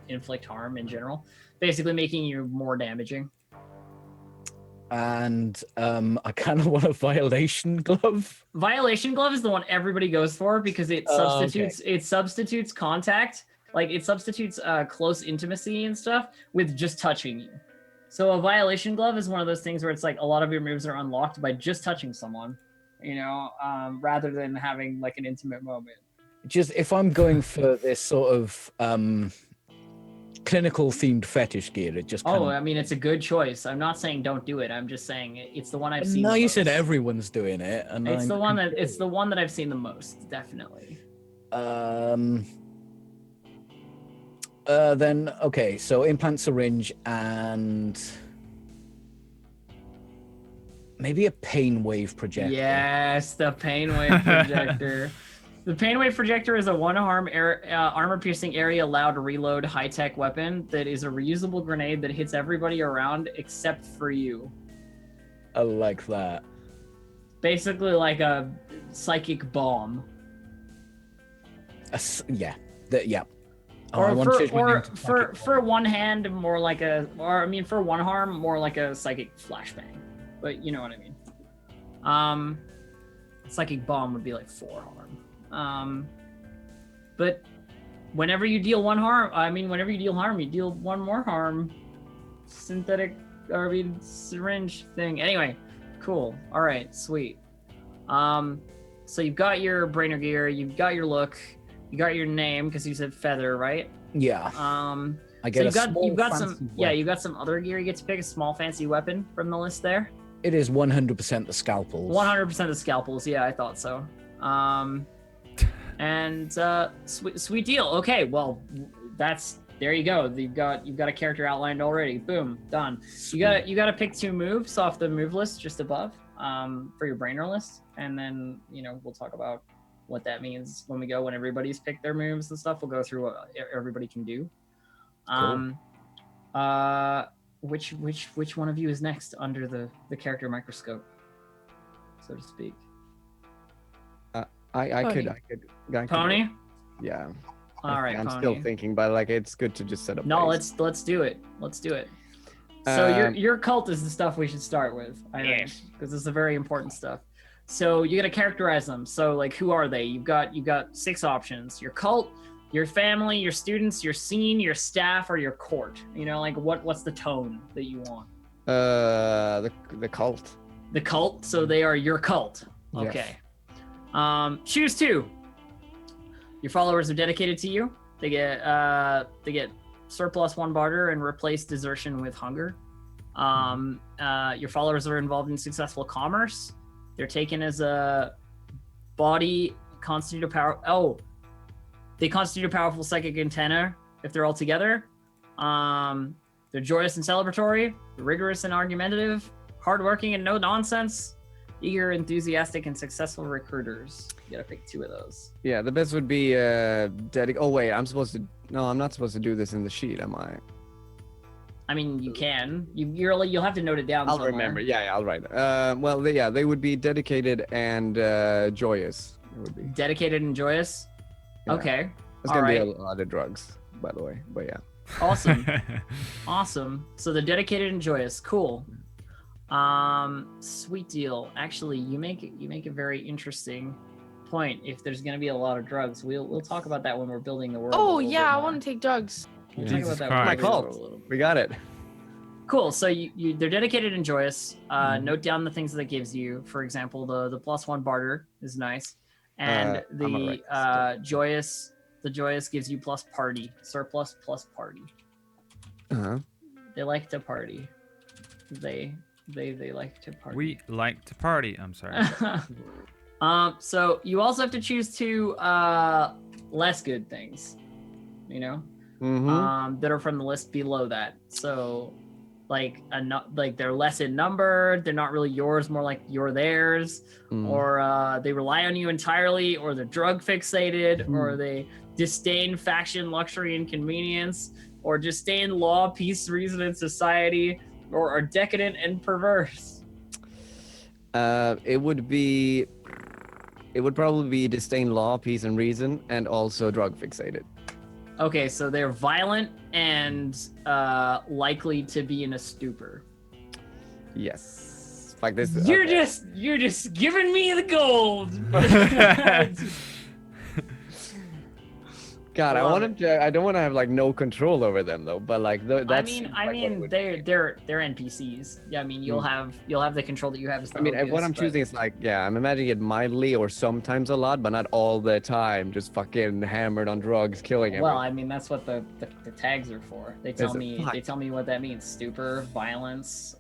inflict harm in general, basically making you more damaging. And I kind of want a violation glove. Violation glove is the one everybody goes for because it Oh, substitutes contact, like it substitutes close intimacy and stuff with just touching you. So a violation glove is one of those things where it's like a lot of your moves are unlocked by just touching someone, rather than having like an intimate moment. Just if I'm going for this sort of clinical themed fetish gear, it just kind Oh, of... I mean, it's a good choice. I'm not saying don't do it. I'm just saying it's the one I've seen. No, the you most. said everyone's doing it, and It's I'm the one that I've seen the most, definitely. Then okay, so implant syringe and maybe a pain wave projector. Yes, the pain wave projector. The pain wave projector is a one-arm armor-piercing area loud reload high-tech weapon that is a reusable grenade that hits everybody around except for you. I like that. Basically, like a psychic bomb. Yeah. Yeah. Oh, I Or want to change my name to for one hand, more like for one arm, more like a psychic flashbang. But you know what I mean. Psychic bomb would be like 4 harm. But whenever you deal whenever you deal harm, you deal 1 more harm. Syringe thing. Anyway, cool. All right, sweet. So you've got your brainer gear, you've got your look, you got your name because you said feather, right? Yeah. I get you've got some other gear you get to pick, a small fancy weapon from the list there. It is 100% the scalpels. 100% the scalpels. Yeah, I thought so. Sweet deal. Okay, well, there you go. You've got a character outlined already. Boom, done. You got to pick 2 moves off the move list just above, for your brainer list, and then we'll talk about what that means when everybody's picked their moves and stuff. We'll go through what everybody can do. Cool. Which one of you is next under the character microscope, so to speak? I could Pony? Yeah. All right, I'm Pony. still thinking, but like it's good to just set up. No, base. let's do it. So your cult is the stuff we should start with, I think, because it's the very important stuff. So you got to characterize them. So like, who are they? You've got 6 options: your cult, your family, your students, your scene, your staff, or your court. Like what's the tone that you want? The cult. The cult. So they are your cult. Okay. Yes. Choose 2. Your followers are dedicated to you. They get surplus 1 barter and replace desertion with hunger. Your followers are involved in successful commerce. They're taken as a body constitute a power. Oh, they constitute a powerful psychic antenna if they're all together. They're joyous and celebratory, rigorous and argumentative, hardworking and no nonsense, eager, enthusiastic, and successful recruiters. You gotta pick 2 of those. Yeah, the best would be Oh wait, I'm not supposed to do this in the sheet, am I? I mean, you can. You'll have to note it down. I'll somewhere. remember. Yeah, I'll write it. They would be dedicated and joyous. It would be Dedicated and joyous. Yeah. Okay. There's gonna be a lot of drugs, by the way. But yeah. Awesome. Awesome. So the dedicated and joyous. Cool. Sweet deal. Actually, you make a very interesting point. If there's gonna be a lot of drugs, we'll talk about that when we're building the world. Oh yeah, I want to take drugs. We'll talk about that Christ. when we My build cult. the world. We got it. Cool. So they're dedicated and joyous. Note down the things that it gives you. For example, the +1 barter is nice, and the joyous gives you plus party, surplus plus party. Uh-huh. They like to party. They like to party. We like to party. I'm sorry. So you also have to choose 2 less good things, Mm-hmm. that are from the list below that. So like they're less in number, they're not really yours, more like you're theirs, or they rely on you entirely, or they're drug fixated, or they disdain faction, luxury, and convenience, or disdain law, peace, reason, and society, or are decadent and perverse. It would probably be disdain law, peace, and reason, and also drug fixated. Okay, so they're violent and likely to be in a stupor. Yes. Like this. You're just giving me the gold. God, I Love want it. him to. I don't want to have like no control over them though. But like, that's. I seems mean, like what it would be. they're NPCs. Yeah, I mean, you'll have the control that you have as the I mean, what Hocus, I'm but- choosing is like, yeah, I'm imagining it mildly or sometimes a lot, but not all the time. Just fucking hammered on drugs, killing Well, everyone. I mean, that's what the tags are for. They tell Is it? me Fuck. they tell me what that means. Stupor, violence.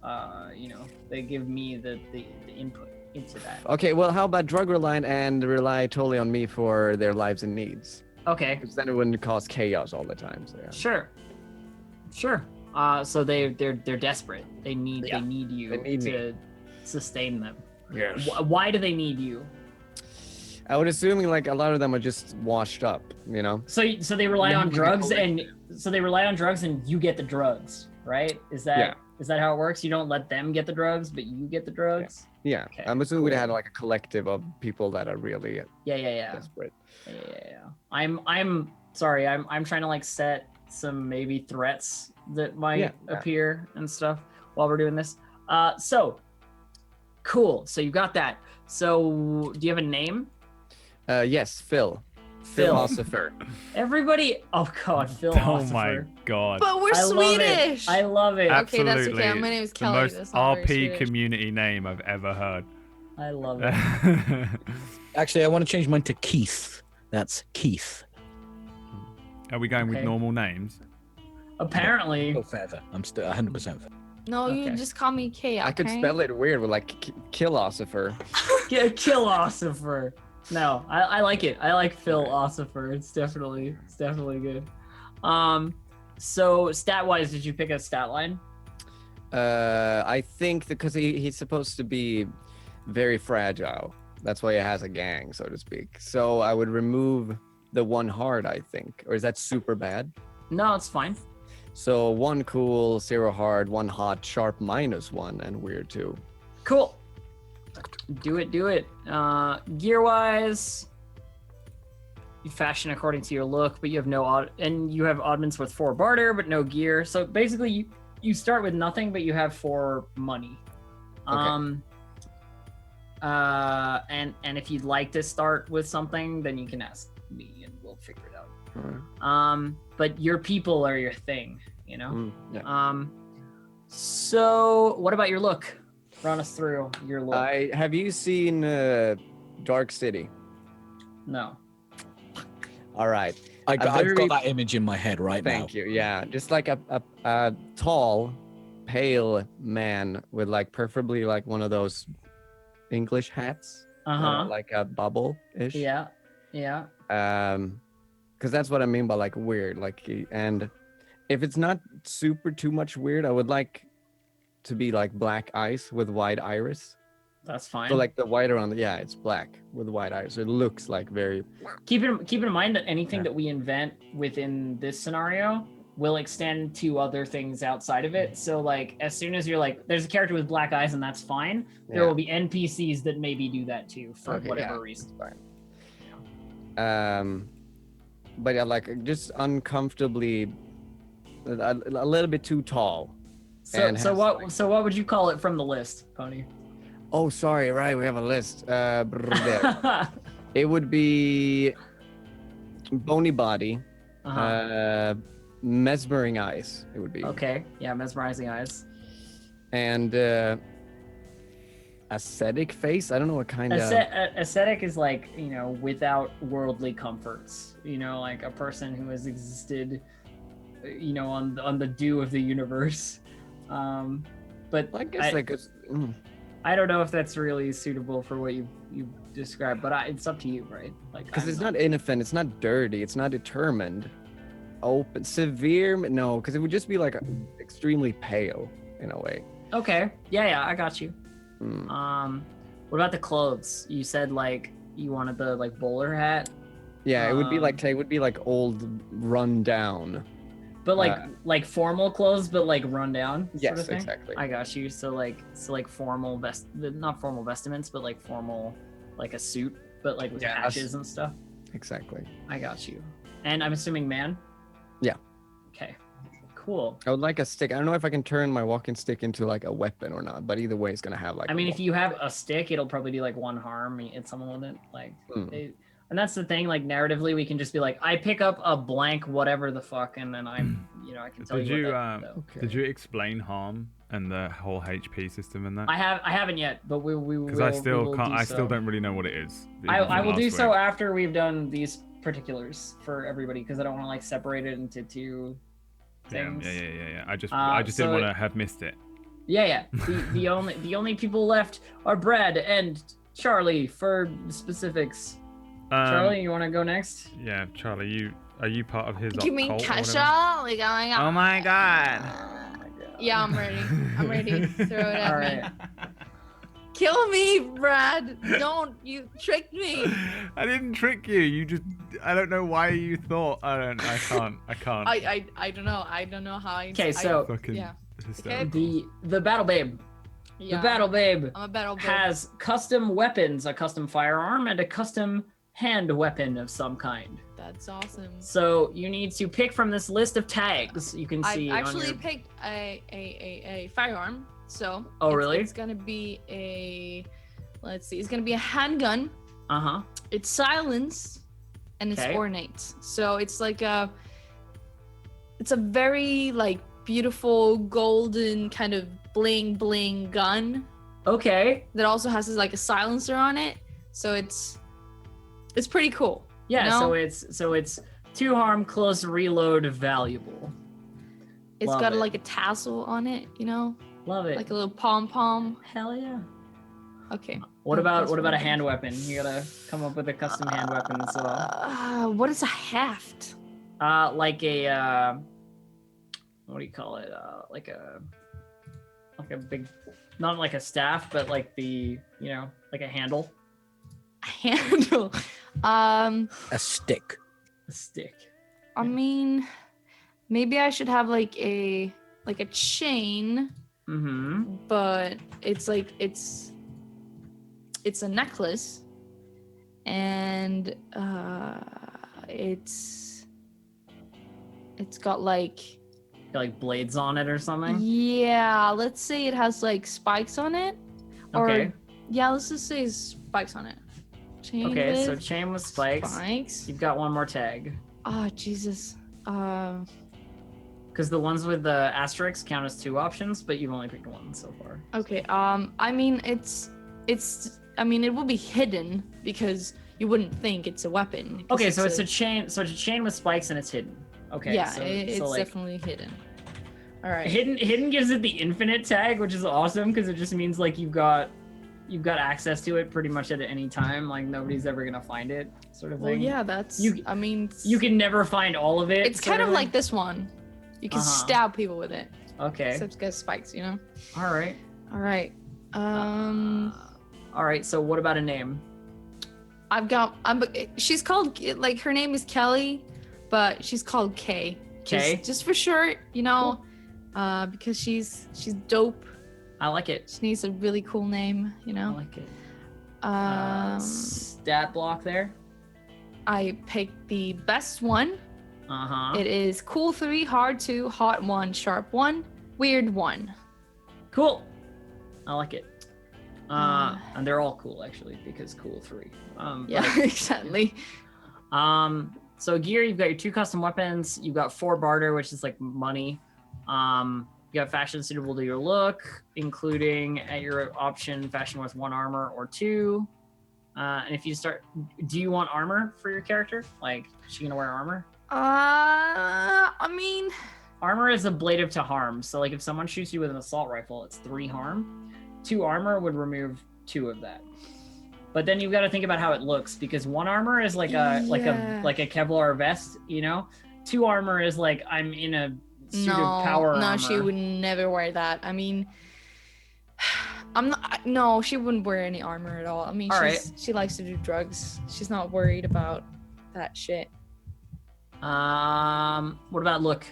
They give me the input into that. Okay, well, how about drug reliant and rely totally on me for their lives and needs? Okay, Because then it wouldn't cause chaos all the time. So yeah. sure. So they're desperate. They need Yeah, you they need me. to sustain them. Yes. Why do they need you? I would assuming like a lot of them are just washed up, you know. So they rely Yeah, on we can drugs, collect and you get the drugs, right? Is that how it works? You don't let them get the drugs, but you get the drugs. Yeah, Okay, I'm assuming we'd cool. have like a collective of people that are really Yeah. desperate. Yeah. I'm sorry. I'm trying to like set some maybe threats that might Yeah. appear and stuff while we're doing this. So cool. So you got that. So do you have a name? Yes, Phil. Phil. Philosopher. Everybody. Oh God, Phil. Oh my god. But we're I love it. Swedish. I love it. Okay, that's okay. Absolutely. My name is The Kelly. most That's not very RP Swedish. community name I've ever heard. I love it. Actually, I want to change mine to Keith. That's Keith. Are we going with Okay. normal names? Apparently. Go further. I'm still 100% fair. No, you Okay. just call me K. Okay? I could spell it weird with like Philosopher. Kill Ossifer. No, I like it. I like Phil Ossifer. It's definitely good. So stat wise, did you pick a stat line? I think because he's supposed to be very fragile. That's why he has a gang, so to speak. So I would remove the one hard, I think. Or is that super bad? No, it's fine. So 1 cool, 0 hard, 1 hot, sharp -1, and weird 2. Cool. Do it. Gear wise, you fashion according to your look, but you have no odd, and you have oddments with 4 barter, but no gear. So basically, you start with nothing, but you have 4 money. Okay. And if you'd like to start with something, then you can ask me, and we'll figure it out. Alright. But your people are your thing, you know. Yeah. So what about your look? Run us through your look. Have you seen Dark City? No. All right. I've very- got that image in my head right Thank now. you. Yeah, just like a tall, pale man with like preferably like one of those English hats, like a bubble-ish. Yeah. Because that's what I mean by like weird. And if it's not super too much weird, I would like to be like black ice with white iris. That's fine. So like the white around it's black with white iris. So it looks like very keep in mind that anything that we invent within this scenario will extend to other things outside of it. So like as soon as you're like, there's a character with black eyes and that's fine, there Yeah. will be NPCs that maybe do that too for Okay, whatever yeah. reason. But yeah, like just uncomfortably a little bit too tall. So And has, what would you call it from the list, Pony? Oh, sorry, right, we have a list. There. It would be bony body, mesmering eyes. It would be Okay. Yeah, mesmerizing eyes. and ascetic face. I don't know what kind of. Ascetic is like, without worldly comforts. Like a person who has existed, on the dew of the universe. But I guess I don't know if that's really suitable for what you described, but it's up to you, right? Like, because it's not innocent, it's not dirty, it's not determined, open, severe. No, because it would just be like extremely pale in a way. Okay. Yeah, I got you. Mm. What about the clothes? You said like you wanted the like bowler hat, Yeah, it would be like old, run down. but like formal clothes, but like run down. Yes, sort of thing? exactly. I got you. So like formal not formal vestments, but like formal, like a suit, but like with Yeah, patches and stuff. Exactly. I got you. And I'm assuming man. Yeah. Okay. Cool. I would like a stick. I don't know if I can turn my walking stick into like a weapon or not, but either way, it's gonna have like. I mean, if you have a stick, it'll probably do like 1 harm, hit someone with it. Like, And that's the thing, like narratively, we can just be like, I pick up a blank whatever the fuck, and then I'm, I can tell Did you. you What that, did you explain harm and the whole HP system in that? I haven't yet, but we will. Because I still we will can't. do I so. still don't really know what it is. I will do last so week. after we've done these particulars for everybody, because I don't want to like separate it into two things. Yeah. I just So didn't want to have missed it. Yeah. The only people left are Brad and Charlie for specifics. Charlie, you want to go next? Yeah, Charlie, are you part of his You mean cult or whatever? Kesha? Like, oh my god. Oh my god. Yeah, I'm ready. I'm ready. Throw it at All me. right. Kill me, Brad. Don't. You tricked me. I didn't trick you. You just. I don't know why you thought. I can't. I don't know. I don't know how I. Okay, so Fucking yeah. hysterical. the battle babe. Yeah. The battle babe I'm a battle babe. has custom weapons, a custom firearm, and a custom hand weapon of some kind. That's awesome. So you need to pick from this list of tags you can see. I on actually your... picked a firearm. So. Oh, really? It's gonna be a. Let's see. It's gonna be a handgun. Uh-huh. It's silence, and it's Okay. ornate. So it's like a. It's a very like beautiful golden kind of bling bling gun Okay. that also has like a silencer on it. So it's pretty cool. Yeah, No? so it's 2 harm, close reload, valuable. It's Love got it. like a tassel on it, Love it. like a little pom pom. Hell yeah. Okay. What about Close a reload. hand weapon? You gotta come up with a custom hand weapon as well. What is a heft? Like a what do you call it? Like a big, not like a staff, but like the like a handle, A handle. A stick. a stick. I mean, maybe I should have like a chain, Mm-hmm. but it's like it's a necklace, and it's got like Like blades on it or something. yeah, let's say it has like spikes on it, or Okay. yeah, let's just say spikes on it. Chain Okay. So with chain with spikes. spikes. You've got one more tag. Oh Jesus. Because the ones with the asterisks count as 2 options, but you've only picked 1 so far. Okay. I mean I mean it will be hidden because you wouldn't think it's a weapon. 'cause Okay, so it's a chain. So it's a chain with spikes and it's hidden. Okay. yeah, so, it's so like, definitely hidden. All right. hidden gives it the infinite tag, which is awesome because it just means like you've got access to it pretty much at any time. Like nobody's ever gonna find it, sort of Well, thing. yeah, that's. I mean, You can never find all of it. It's kind of like this one. You can Uh-huh. stab people with it. Okay. Except it's got spikes, All right. All right. All right. So what about a name? She's called like her name is Kelly, but she's called Kay. Kay? Just for short, because she's dope. I like it. She needs a really cool name, I like it. Stat block there. I picked the best one. Uh-huh. It is cool 3, hard 2, hot 1, sharp 1, weird 1. Cool. I like it. And they're all cool actually because cool 3. Yeah, exactly. So gear, you've got your 2 custom weapons. You've got 4 barter, which is like money. You got fashion suitable to your look, including at your option fashion with 1 armor or 2. And if you do you want armor for your character? Like, is she gonna wear armor? I mean, Armor is ablative to harm. So like if someone shoots you with an assault rifle, it's 3 harm. 2 armor would remove 2 of that. But then you've got to think about how it looks because 1 armor is like a Kevlar vest, 2 armor is like I'm in a suit of power armor. No, she would never wear that. I mean, no, she wouldn't wear any armor at all. I mean, she likes to do drugs. She's not worried about that shit. What about look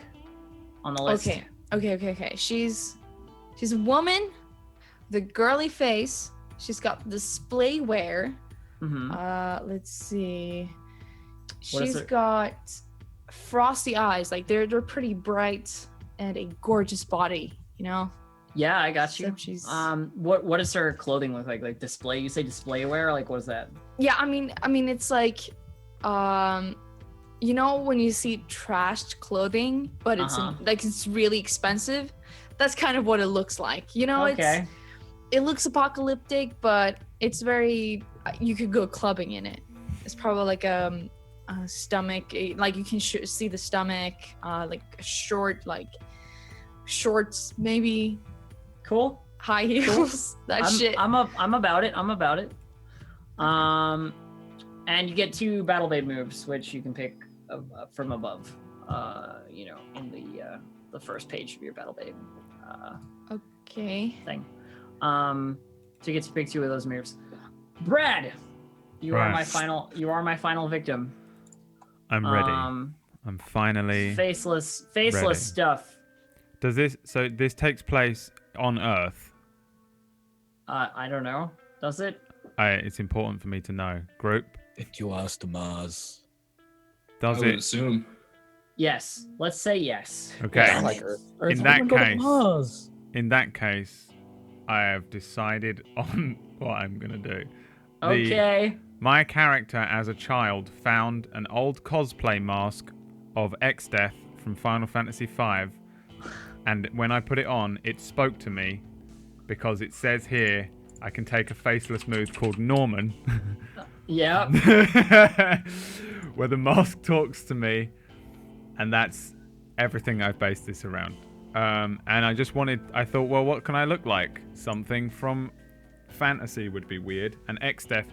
on the list? Okay. She's a woman with a girly face. She's got display wear. Mm-hmm. Let's see. What is She's it? got frosty eyes. Like they're pretty bright and a gorgeous body. Yeah, I got you. Except she's. What does her clothing look like? Like display? You say display wear? Like what is that? Yeah, I mean, it's like you know when you see trashed clothing, but it's Uh-huh. like it's really expensive. That's kind of what it looks like. You know, Okay. it looks apocalyptic, but it's very. You could go clubbing in it. It's probably like a stomach, like you can see the stomach, like short, like shorts, maybe Cool. high heels. That shit. I'm about it. I'm about it. And you get 2 battle blade moves, which you can pick from above. You know, in the first page of your battle blade Okay. thing. So you get to pick 2 of those moves. Brad, you are Right. my final. You are my final victim. I'm ready. I'm finally. Faceless ready. stuff. Does this? So this takes place on Earth. I don't know. Does it? It's important for me to know. Group. Did you ask to Mars? Does I would it? assume. Yes. Let's say yes. Okay. Not like Earth. In that Everyone go to case- Mars. In that case, I have decided on what I'm gonna do. Okay. My character as a child found an old cosplay mask of Exdeath from Final Fantasy V, and when I put it on, it spoke to me because it says here I can take a faceless move called Norman, Yeah. where the mask talks to me, and that's everything I've based this around. And I thought, well, what can I look like? Something from fantasy would be weird, and Exdeath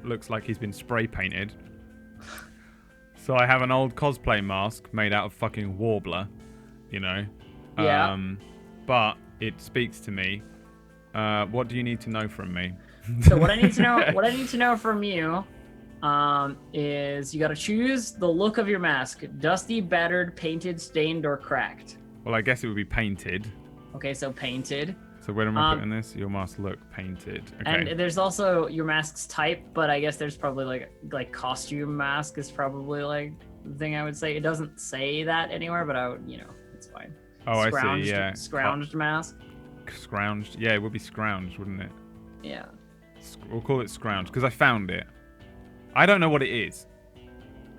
looks like he's been spray painted. So I have an old cosplay mask made out of fucking Warbler, you know. Yeah. But it speaks to me. What do you need to know from me? So what I need to know from you is you got to choose the look of your mask: dusty, battered, painted, stained, or cracked. Well, I guess it would be painted. Okay, so painted. So where am I putting this? Your mask look painted. Okay. And there's also your mask's type, but I guess there's probably like costume mask is probably like the thing I would say. It doesn't say that anywhere, but I would, it's fine. Oh, I see. Yeah. Scrounged mask. Scrounged. Yeah, it would be scrounged, wouldn't it? Yeah. We'll call it scrounged because I found it. I don't know what it is.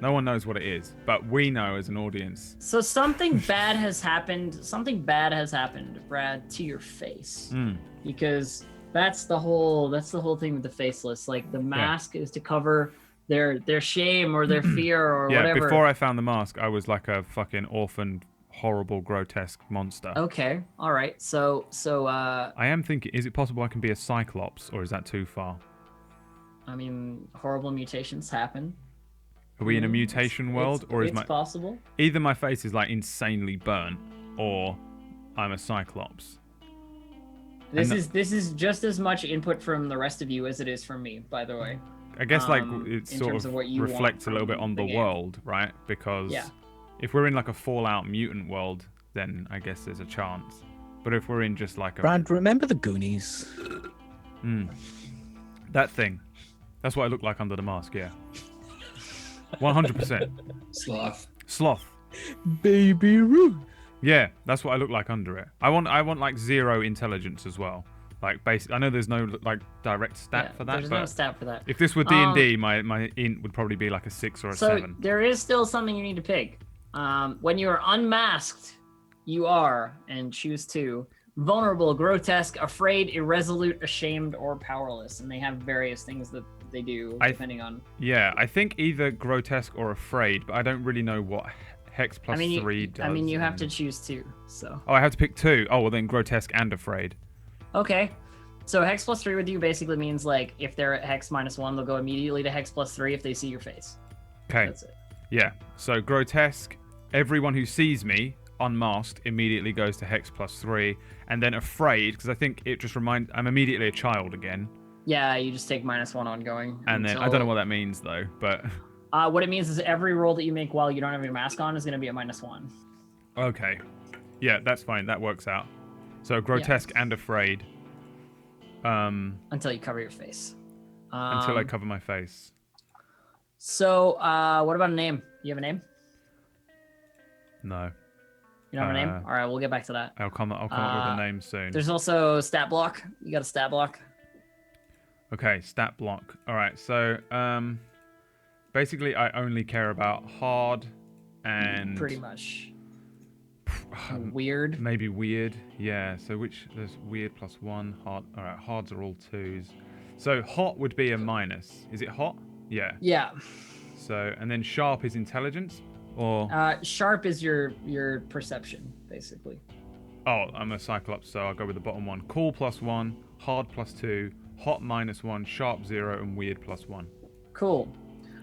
No one knows what it is, but we know as an audience. So something bad has happened. Something bad has happened, Brad, to your face. Because that's the whole thing with the faceless. Like the mask is to cover their shame or their fear or whatever. Yeah, before I found the mask, I was like a fucking orphaned, horrible, grotesque monster. Okay, all right. So I am thinking, is it possible I can be a Cyclops, or is that too far? I mean, horrible mutations happen. Are we in a mutation world, or is it's possible? either my face is like insanely burnt, or I'm a Cyclops? This is just as much input from the rest of you as it is from me, by the way. I guess it in sort terms of of what you want reflects a little bit from on the the game. world, right? Because if we're in like a Fallout mutant world, then I guess there's a chance. But if we're in just like a Brad, remember the Goonies? that thing, that's what I look like under the mask. Yeah, 100%. Sloth. Baby Ruth. Yeah, that's what I look like under it. I want like 0 intelligence as well. Like I know there's no like direct stat for that. There's but no stat for that. if this were D&D, my int would probably be like a 6 or a So 7. there is still something you need to pick. When you are unmasked, you are, and choose to, vulnerable, grotesque, afraid, irresolute, ashamed, or powerless. And they have various things that they do depending on. Yeah, I think either grotesque or afraid, but I don't really know what Hex plus 3 does. I mean, you have to choose 2. So. Oh, I have to pick 2. Oh, well then grotesque and afraid. Okay. So Hex plus 3 with you basically means like if they're at Hex -1, they'll go immediately to Hex plus 3 if they see your face. Okay. That's it. Yeah. So grotesque, everyone who sees me unmasked immediately goes to Hex plus 3, and then afraid because I think it just reminds I'm immediately a child again. Yeah, you just take -1 ongoing. And then I don't know what that means though, but what it means is every roll that you make while you don't have your mask on is going to be at -1. okay. Yeah, that's fine. That works out. So grotesque and afraid. Until you cover your face. Until I cover my face. So, what about a name? You have a name? No. You don't have a name? All right, we'll get back to that. I'll come up with a name soon. There's also stat block. You got a stat block. Okay, stat block. All right, so Basically, I only care about hard and Pretty much. Weird. maybe weird. Yeah. So there's weird +1, hard. All right, hards are all 2s. So hot would be a minus. Is it hot? Yeah. Yeah. So and then sharp is intelligence, or Sharp is your perception, basically. oh, I'm a Cyclops, so I'll go with the bottom one. Cool +1, hard +2, hot -1, sharp 0, and weird +1. Cool.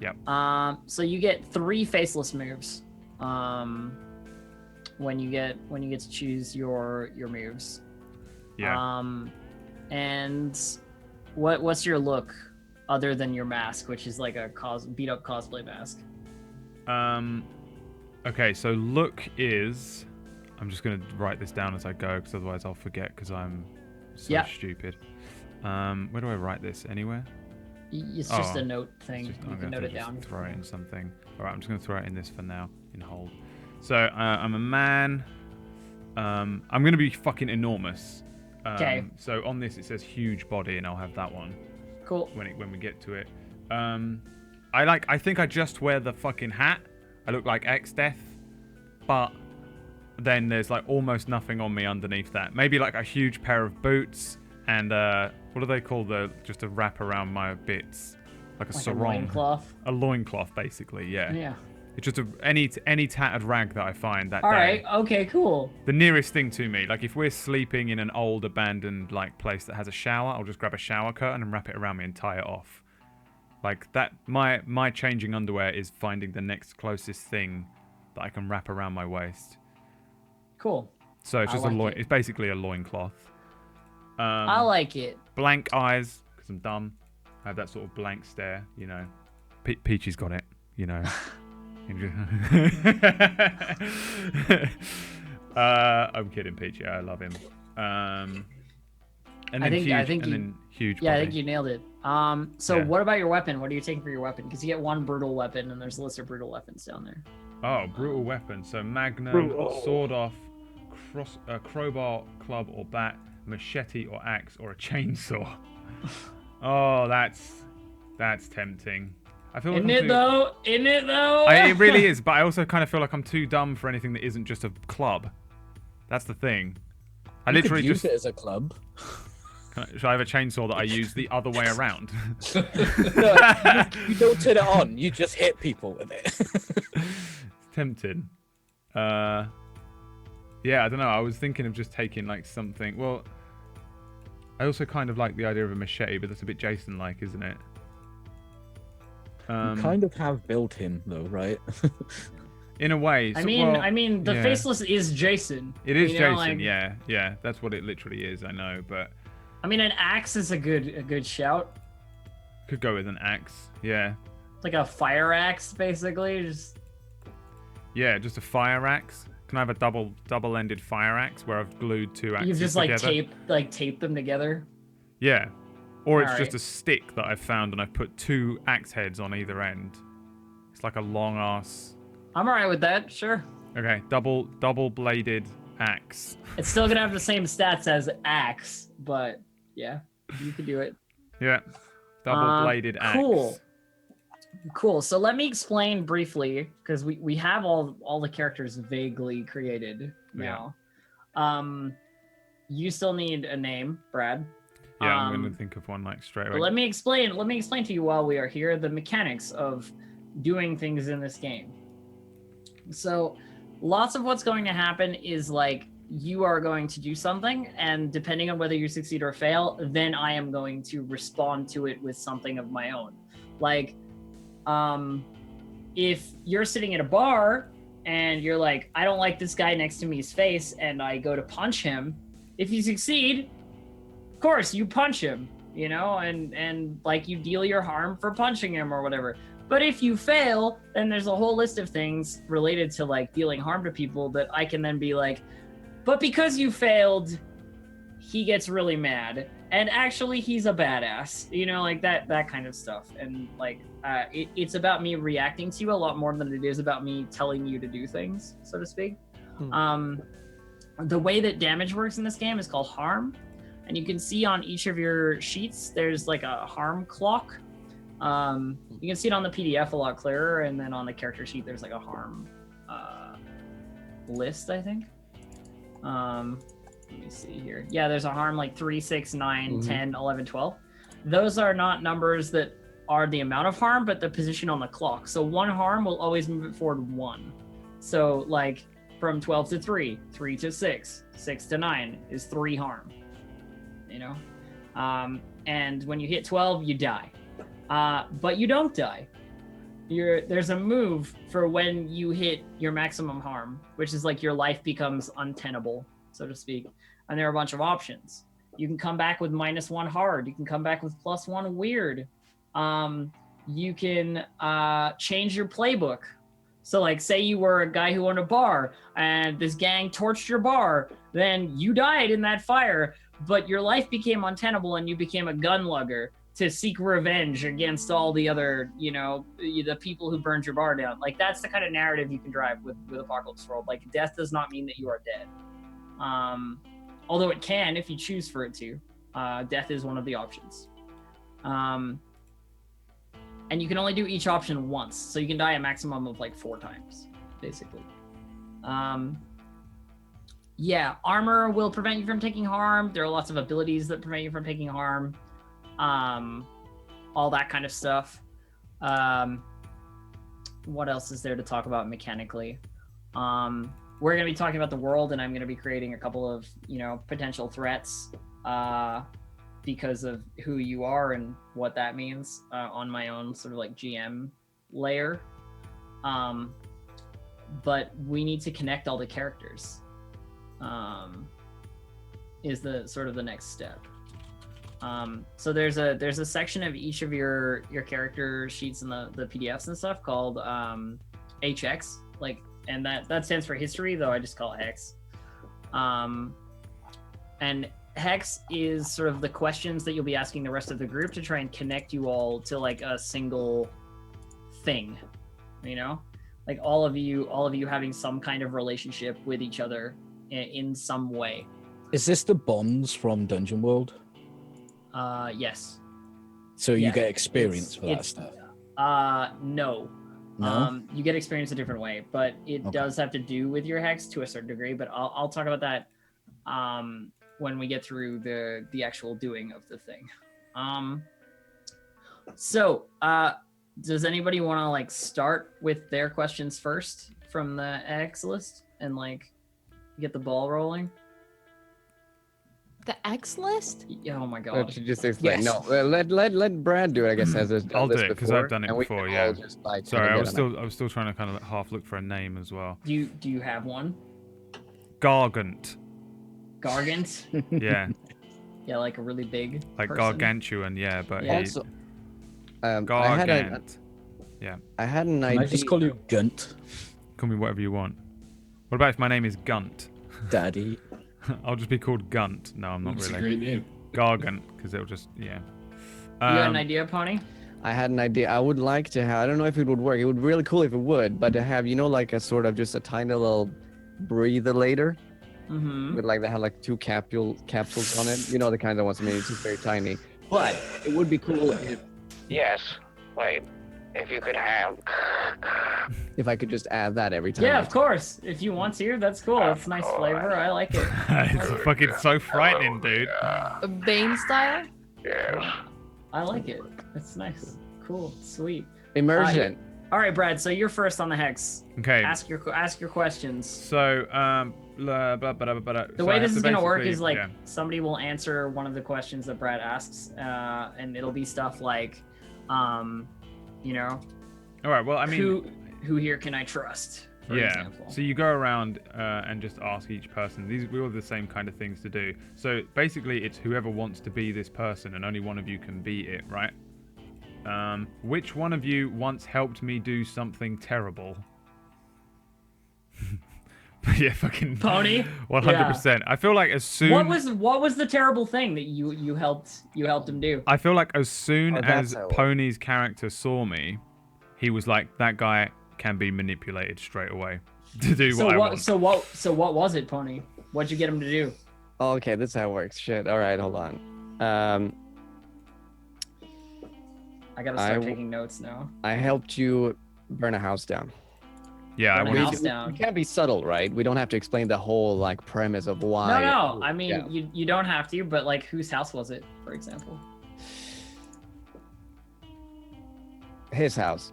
Yep. So you get 3 faceless moves. When you get to choose your moves. Yeah. And what's your look other than your mask, which is like a beat up cosplay mask? Okay, so look is. I'm just gonna write this down as I go, because otherwise I'll forget, because I'm so stupid. Where do I write this? Anywhere? It's just a note thing. You can note it down. Throw it in something. All right, I'm just gonna throw it in this for now. In hold. So I'm a man. I'm gonna be fucking enormous. Okay. So on this it says huge body, and I'll have that one Cool. when we get to it. I think I just wear the fucking hat. I look like X-Death, but then there's like almost nothing on me underneath that. Maybe like a huge pair of boots and what do they call just a wrap around my bits, like a sarong, loincloth. a loincloth, basically. Yeah. Yeah. It's just any tattered rag that I find that All day. right. Okay. Cool. The nearest thing to me, like if we're sleeping in an old abandoned like place that has a shower, I'll just grab a shower curtain and wrap it around me and tie it off. Like that, my changing underwear is finding the next closest thing that I can wrap around my waist. Cool. So it's just it's basically a loincloth. I like it. Blank eyes, because I'm dumb. I have that sort of blank stare, you know. Peachy's got it, you know. I'm kidding, Peachy. I love him. And then huge. Yeah, body. I think you nailed it. What about your weapon? What are you taking for your weapon? Because you get 1 brutal weapon, and there's a list of brutal weapons down there. Oh, brutal weapon. So magnum, sword off, crowbar, club or bat, machete or axe, or a chainsaw. Oh, that's tempting. I feel like Isn't it though? It really is, but I also kind of feel like I'm too dumb for anything that isn't just a club. That's the thing. You could use it as a club. Should I have a chainsaw that I use the other way around? No, you don't turn it on. You just hit people with it. It's tempting. Yeah, I don't know. I was thinking of just taking like something. Well, I also kind of like the idea of a machete, but that's a bit Jason-like, isn't it? You kind of have built him, though, right? In a way. I mean, the faceless is Jason. It is Jason. Yeah. That's what it literally is. I know, but I mean, an axe is a good shout. Could go with an axe. Yeah. Like a fire axe, basically. Just a fire axe. Can I have a double-ended fire axe where I've glued 2 axes you've just together? tape them together. Yeah. Or it's All just right. a stick that I've found and I've put 2 axe heads on either end. It's like a long ass. I'm alright with that. Sure. Okay, double-bladed axe. It's still gonna have the same stats as axe, but yeah, you can do it. Yeah. Double-bladed axe. Cool. So let me explain briefly, because we have all the characters vaguely created now. You still need a name, Brad. Yeah, I'm gonna think of one like straight away. But let me explain to you while we are here the mechanics of doing things in this game. So lots of what's going to happen is like you are going to do something, and depending on whether you succeed or fail, then I am going to respond to it with something of my own. Like, if you're sitting at a bar and you're like, I don't like this guy next to me's face, and I go to punch him, if you succeed, of course you punch him, you know, and like you deal your harm for punching him or whatever. But if you fail, then there's a whole list of things related to like dealing harm to people that I can then be like, but because you failed, he gets really mad, and actually he's a badass, you know, like that kind of stuff. And like it's about me reacting to you a lot more than it is about me telling you to do things, so to speak. The way that damage works in this game is called harm, and you can see on each of your sheets there's like a harm clock. You can see it on the PDF a lot clearer, and then on the character sheet, there's like a harm list, I think. Let me see here. Yeah, there's a harm like 3, 6, 9, 10, 11, 12. Those are not numbers that are the amount of harm, but the position on the clock. So 1 harm will always move it forward 1. So like from 12 to 3, 3 to 6, 6 to 9 is 3 harm. You know? And when you hit 12, you die. But you don't die. There's a move for when you hit your maximum harm, which is like your life becomes untenable, so to speak. And there are a bunch of options. You can come back with -1 hard. You can come back with +1 weird. You can change your playbook. So like say you were a guy who owned a bar and this gang torched your bar, then you died in that fire, but your life became untenable and you became a gun lugger to seek revenge against all the other, the people who burned your bar down. Like that's the kind of narrative you can drive with Apocalypse World. Like death does not mean that you are dead. Although it can if you choose for it to. Death is one of the options. And you can only do each option once. So you can die a maximum of like 4 times, basically. Yeah, armor will prevent you from taking harm. There are lots of abilities that prevent you from taking harm. All that kind of stuff. What else is there to talk about mechanically? We're going to be talking about the world, and I'm going to be creating a couple of, potential threats because of who you are and what that means on my own sort of like GM layer. But we need to connect all the characters. Is the sort of the next step. So there's a section of each of your character sheets in the PDFs and stuff called HX, and that stands for history, though I just call it Hex. And Hex is sort of the questions that you'll be asking the rest of the group to try and connect you all to like a single thing, like all of you having some kind of relationship with each other in some way. Is this the bonds from Dungeon World? Yes. So you get experience for that stuff? No. No? You get experience a different way, but it does have to do with your hex to a certain degree, but I'll talk about that when we get through the actual doing of the thing. So does anybody want to like start with their questions first from the X list and like get the ball rolling? The X list? Oh my god! Just explain. Yes. No, let Brad do it. I guess as a I'll do list it because before, I've done it and we before. can Yeah. all just, like, Sorry, kinda I get was still trying to kind of half look for a name as well. Do you have one? Gargant. Gargant? Yeah. Yeah, like a really big Like person. gargantuan. Yeah, but Yeah. Also, Gargant. I had an Can idea. I just call you Gunt, Call me whatever you want. What about if my name is Gunt? Daddy? I'll just be called Gunt. No, I'm not That's a really. great name. Gargant, because it'll just You got an idea, Pony? I had an idea. I would like to have. I don't know if it would work. It would be really cool if it would, but to have, like a sort of just a tiny little breather later, Mm-hmm. with like they have like 2 capsules on it. The kind of ones. I mean, it's just very tiny. But it would be cool if. Yes. Wait. If you could have. If I could just add that every time. Yeah, of course. If you want to, that's cool. That's nice flavor. I like it. it's fucking so frightening, dude. A Bane style? I like it. It's nice. Cool. Sweet. Immersion. All right, Brad. So you're first on the hex. Okay. Ask your questions. So, The way this is gonna work is like somebody will answer one of the questions that Brad asks, and it'll be stuff like, All right. Well, I mean, who here can I trust? For example. So you go around and just ask each person. We all have the same kind of things to do. So basically, it's whoever wants to be this person, and only one of you can be it, right? Which one of you once helped me do something terrible? Yeah, fucking Pony. 100%. I feel like as soon. What was the terrible thing that you helped him do? I feel like as soon that's as how it Pony's character saw me, he was like, that guy can be manipulated straight away to do what I want. So what was it, Pony? What'd you get him to do? Oh, okay, that's how it works. Shit. All right, hold on. I gotta start taking notes now. I helped you burn a house down. Yeah, I Burn a wanted house to. down. We can't be subtle, right? We don't have to explain the whole like premise of why. No. I mean, Yeah. you don't have to, but like, whose house was it, for example? His house.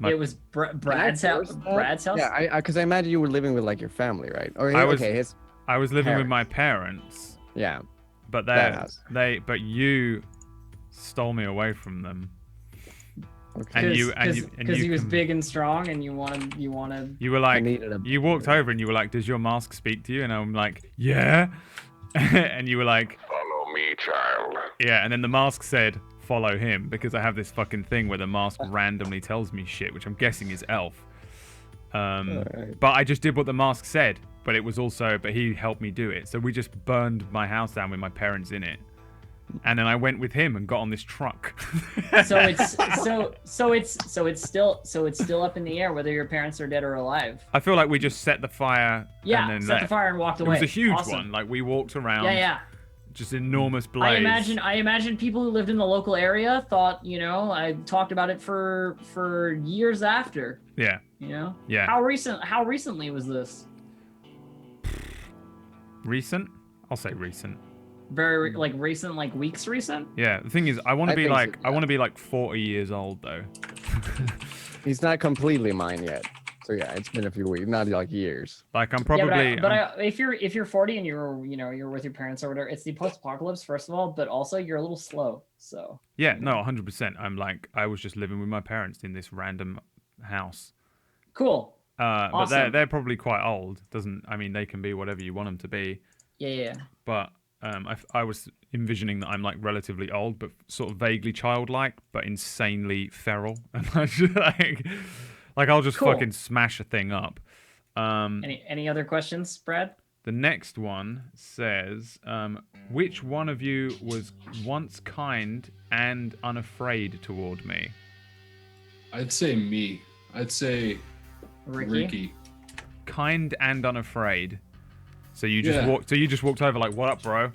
It was Brad's house. Brad's house. Yeah, because I imagine you were living with like your family, right? Or his. I was living with parents. my parents, Yeah. but That house. but you stole me away from them. Okay. Because he was com- big and strong, and you wanted. You were I like, needed a. you walked over and you were like, "Does your mask speak to you?" And I'm like, "Yeah," and you were like, Follow me, child. "Yeah," and then the mask said, "Follow him," because I have this fucking thing where the mask randomly tells me shit, which I'm guessing is Elf. Alright. But I just did what the mask said, but he helped me do it. So we just burned my house down with my parents in it. And then I went with him and got on this truck. So it's still up in the air whether your parents are dead or alive. I feel like we just set the fire Yeah, and then set the left. fire and walked It away. was a huge Awesome. one. Like we walked around. Yeah. Just enormous blaze. I imagine people who lived in the local area thought, I talked about it for years after. Yeah. Yeah. How recently was this? Recent? I'll say recent. Very like recent, like weeks recent? Yeah. The thing is, I want to I be think like, so, I want to be like 40 years old though. He's not completely mine yet. So yeah, it's been a few weeks, not like years. Like I'm probably. If you're 40 and you're with your parents or whatever, it's the post-apocalypse first of all, but also you're a little slow. So Yeah. No. 100%. I'm like, I was just living with my parents in this random house. cool. But Awesome. they're probably quite old. I mean, they can be whatever you want them to be. Yeah. But I was envisioning that I'm like relatively old, but sort of vaguely childlike, but insanely feral, and like I'll just Cool. fucking smash a thing up. Any other questions, Brad? The next one says, which one of you was once kind and unafraid toward me? I'd say me. I'd say Ricky. Kind and unafraid. So you just Yeah. walked. So you just walked over like, "What up, bro?"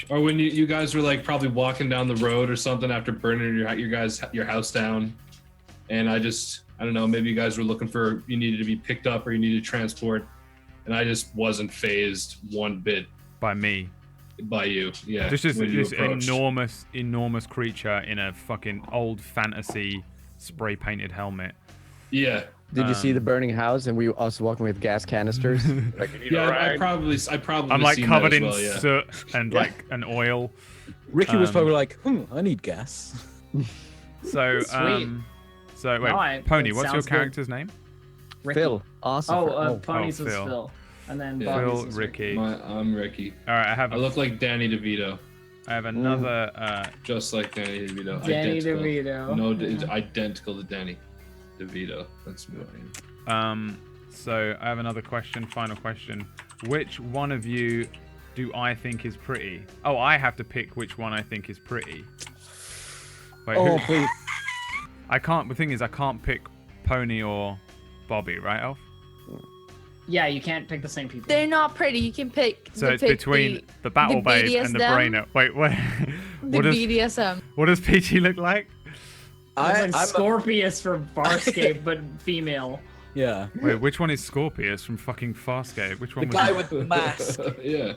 Or when you guys were like probably walking down the road or something after burning your house down, and I don't know, maybe you guys were you needed to be picked up or you needed transport, and I just wasn't phased one bit By me. by you. Yeah. Just when you this approached. enormous creature in a fucking old fantasy spray painted helmet. Yeah. Did you see the burning house and we us walking with gas canisters? Like, you need a Yeah, I ride? probably I'm like seen covered that in as well, yeah. soot and like an oil. Ricky was Um, probably like, I need gas. So Sweet. So wait, Alright, Pony, that what's your sounds good. character's name? Ricky. Phil. Awesome. Ponies was Phil. Phil. And then Yeah. Bobby's Phil, was Ricky. I'm Ricky. All right, I look like Danny DeVito, I have another. just like Danny DeVito. Danny identical. DeVito. No, Yeah. it's identical to Danny DeVito. That's me. So I have another question. Final question. Which one of you do I think is pretty? Oh, I have to pick which one I think is pretty. Wait, Oh, who? please. I can't. The thing is, I can't pick Pony or Bobby, right, Elf? Yeah, you can't pick the same people. They're not pretty. You can pick. So it's between the Battle Babe and the BDSM. Brainer. Wait, what? the What does BDSM. what does Peachy look like? It's like Scorpius from Farscape, but female. Yeah. Wait, which one is Scorpius from fucking Farscape? Which The one was guy it? with the mask. Yeah.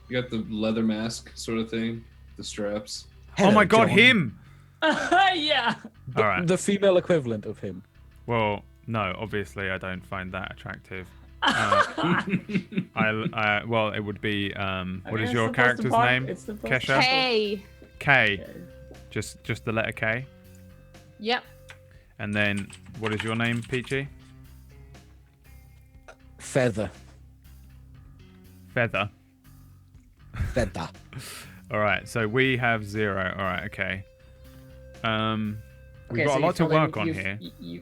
You got the leather mask sort of thing, the straps. Oh my God, John. him! Yeah. All right. The female equivalent of him. Well, no, obviously I don't find that attractive. Well, it would be. What is your character's name? Kesha? Hey. K. Just the letter K. Yep. And then, what is your name, Peachy? Feather. Feather. Feather. All right. So we have 0. All right. Okay. We've Okay, got so a you lot to filled in- work on you- here.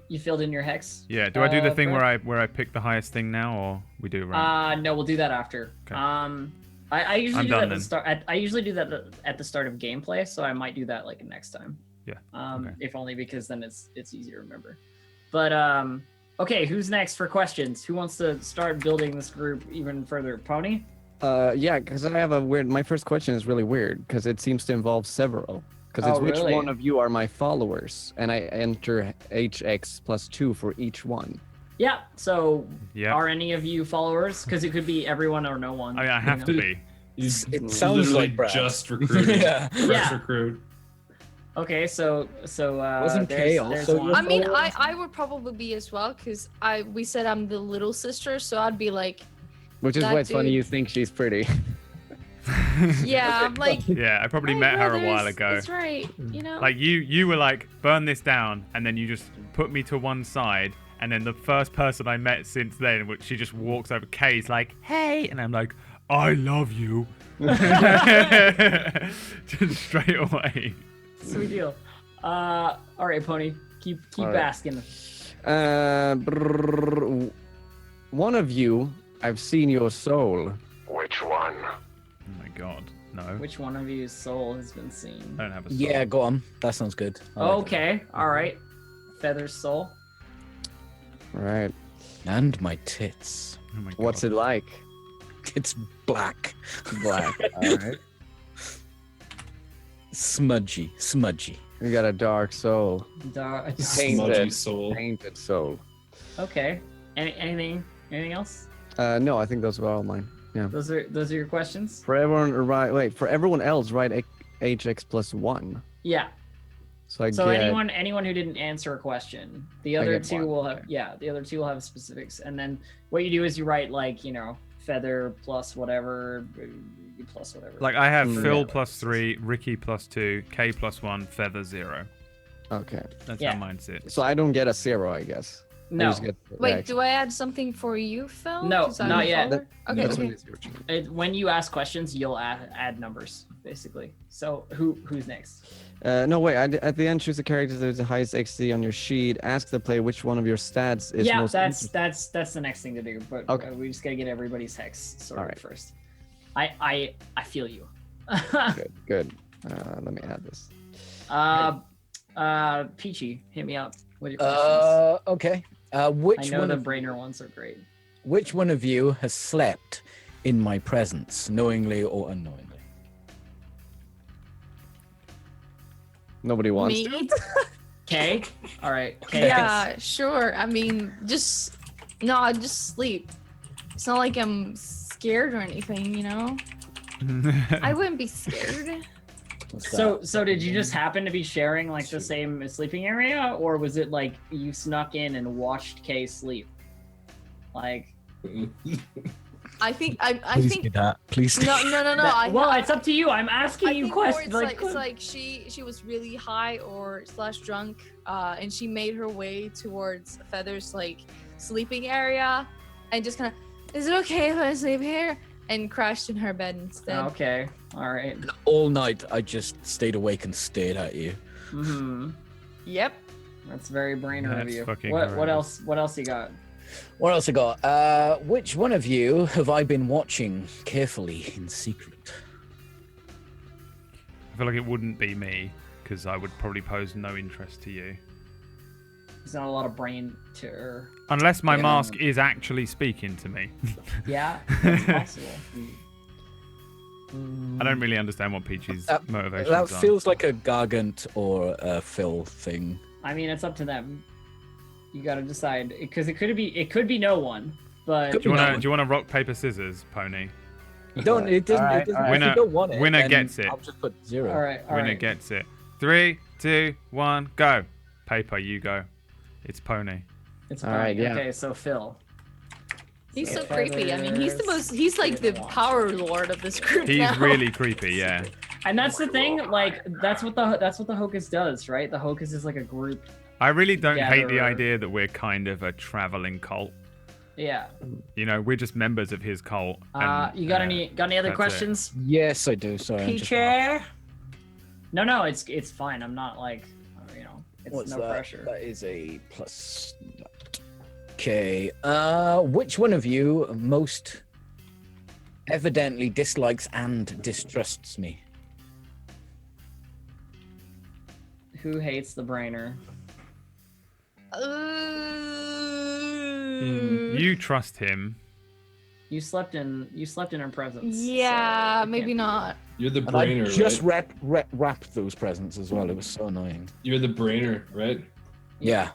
You filled in your hex. Yeah. Do I do the thing Brad? where I pick the highest thing now, or we do it right? No, we'll do that after. Okay. I usually I'm do done that at then. the start. I usually do that at the start of gameplay, so I might do that like next time. Yeah. Okay. If only because then it's easier to remember. But okay, who's next for questions? Who wants to start building this group even further? Pony? Yeah, because I have a weird. My first question is really weird because it seems to involve several. Because it's Oh, which really? one of you are my followers, and I enter HX + 2 for each one. Yeah. So Yeah. are any of you followers? Because it could be everyone or no one. I mean, I you have know? to be. It sounds Literally like Brad. just recruited. Yeah. Fresh Yeah. recruit. Okay, so Wasn't Kay there's also one. your I mean, follower? I would probably be as well because we said I'm the little sister, so I'd be like, Which is That why it's funny dude. you think she's pretty. yeah, I'm like. Yeah, I probably "My met her a brother's- while ago. That's right, you know. Like you were like, burn this down, and then you just put me to one side, and then the first person I met since then, which she just walks over, Kay's like, hey, and I'm like, I love you. Just straight away. Sweet deal. All right, Pony. Keep All right. asking. One of you, I've seen your soul. Which one? Oh my god, no. Which one of you's soul has been seen? I don't have a soul. Yeah, go on. That sounds good. I like Okay. All right. Feather's soul. Right. it. And my tits. Oh my god. What's it like? It's black. Black. All right. Smudgy. You got a dark soul. Dar- Painted. Smudgy soul. Painted soul. Okay. Anything else? No, I think those were all mine. Yeah. Those are your questions? For everyone, for everyone else, write HX + 1. Yeah. So I So get. anyone who didn't answer a question, the I other get two one, will have okay. the other two will have specifics, and then what you do is you write like feather plus whatever plus whatever. Like I have Mm. Phil Yeah. +3, Ricky +2, K +1, Feather 0. Okay. That's Yeah. how mine sits. So I don't get a 0, I guess. I no, just get the Wait, reaction. do I add something for you, Phil? No, 'Cause I'm not a yet. follower? Okay, That's okay. when it's your turn. when you ask questions, you'll add numbers basically. So who's next? No, wait. At the end, choose a character that is the highest XC on your sheet. Ask the player which one of your stats is Yeah, most. that's the next thing to do. But Okay. we just gotta get everybody's hex sorted Alright. first. I feel you. Good. Good. Let me add this. Peachy, hit me up with your questions. Okay. I Which know one the of brainer ones are great. which one of you has slept in my presence, knowingly or unknowingly? Nobody wants Me? to. Okay. All right. Okay. Yeah, sure. I mean, I just sleep. It's not like I'm scared or anything, you know? I wouldn't be scared. What's that? So did you just happen to be sharing like the same sleeping area, or was it like you snuck in and watched Kay sleep? Like I think I Please think do that. Please. no. well, it's up to you. I'm asking I you think more questions. it's like she was really high or / drunk, and she made her way towards Feather's like sleeping area, and just kind of, is it okay if I sleep here? And crashed in her bed instead. Okay. All right. All night I just stayed awake and stared at you. Mm-hmm. Yep. That's very brainer of That's you. fucking What horrendous. else? What else you got? What else I got? Which one of you have I been watching carefully in secret? I feel like it wouldn't be me because I would probably pose no interest to you. There's not a lot of brain to. Unless my Yeah. mask is actually speaking to me. Yeah, that's possible. I don't really understand what Peachy's That- motivations That are. feels like a Gargant or a Phil thing. I mean, it's up to them. You got to decide because it could be no one, but Could Do you No want one. to rock paper scissors, Pony? Don't it doesn't, Alright, it doesn't alright. if you don't want it, Winner then gets it. I'll just put 0. all right, all Winner right. gets it. 3, 2, 1, go. Paper, you go. It's Pony. It's All fine. right, yeah. Okay, so Phil. He's so So creepy. I mean, he's the Feathers, he's like the Feather power lord of this group He's now. really creepy, yeah. And that's the thing, like that's what the Hocus does, right? The Hocus is like a group. I really don't hate the Gatherer. idea that we're kind of a traveling cult. Yeah. You know, we're just members of his cult. You got any other that's it. questions? Yes, I do. Sorry. I'm just- Peachy? No, it's fine. I'm not like, it's What's no that? pressure. That is a plus. Okay. Which one of you most evidently dislikes and distrusts me? Who hates the brainer? You trust him. You slept in her presence. Yeah, so it maybe can't be not. You're the And I brainer, just right? wrapped those presents as well. It was so annoying. You're the brainer, right? Yeah.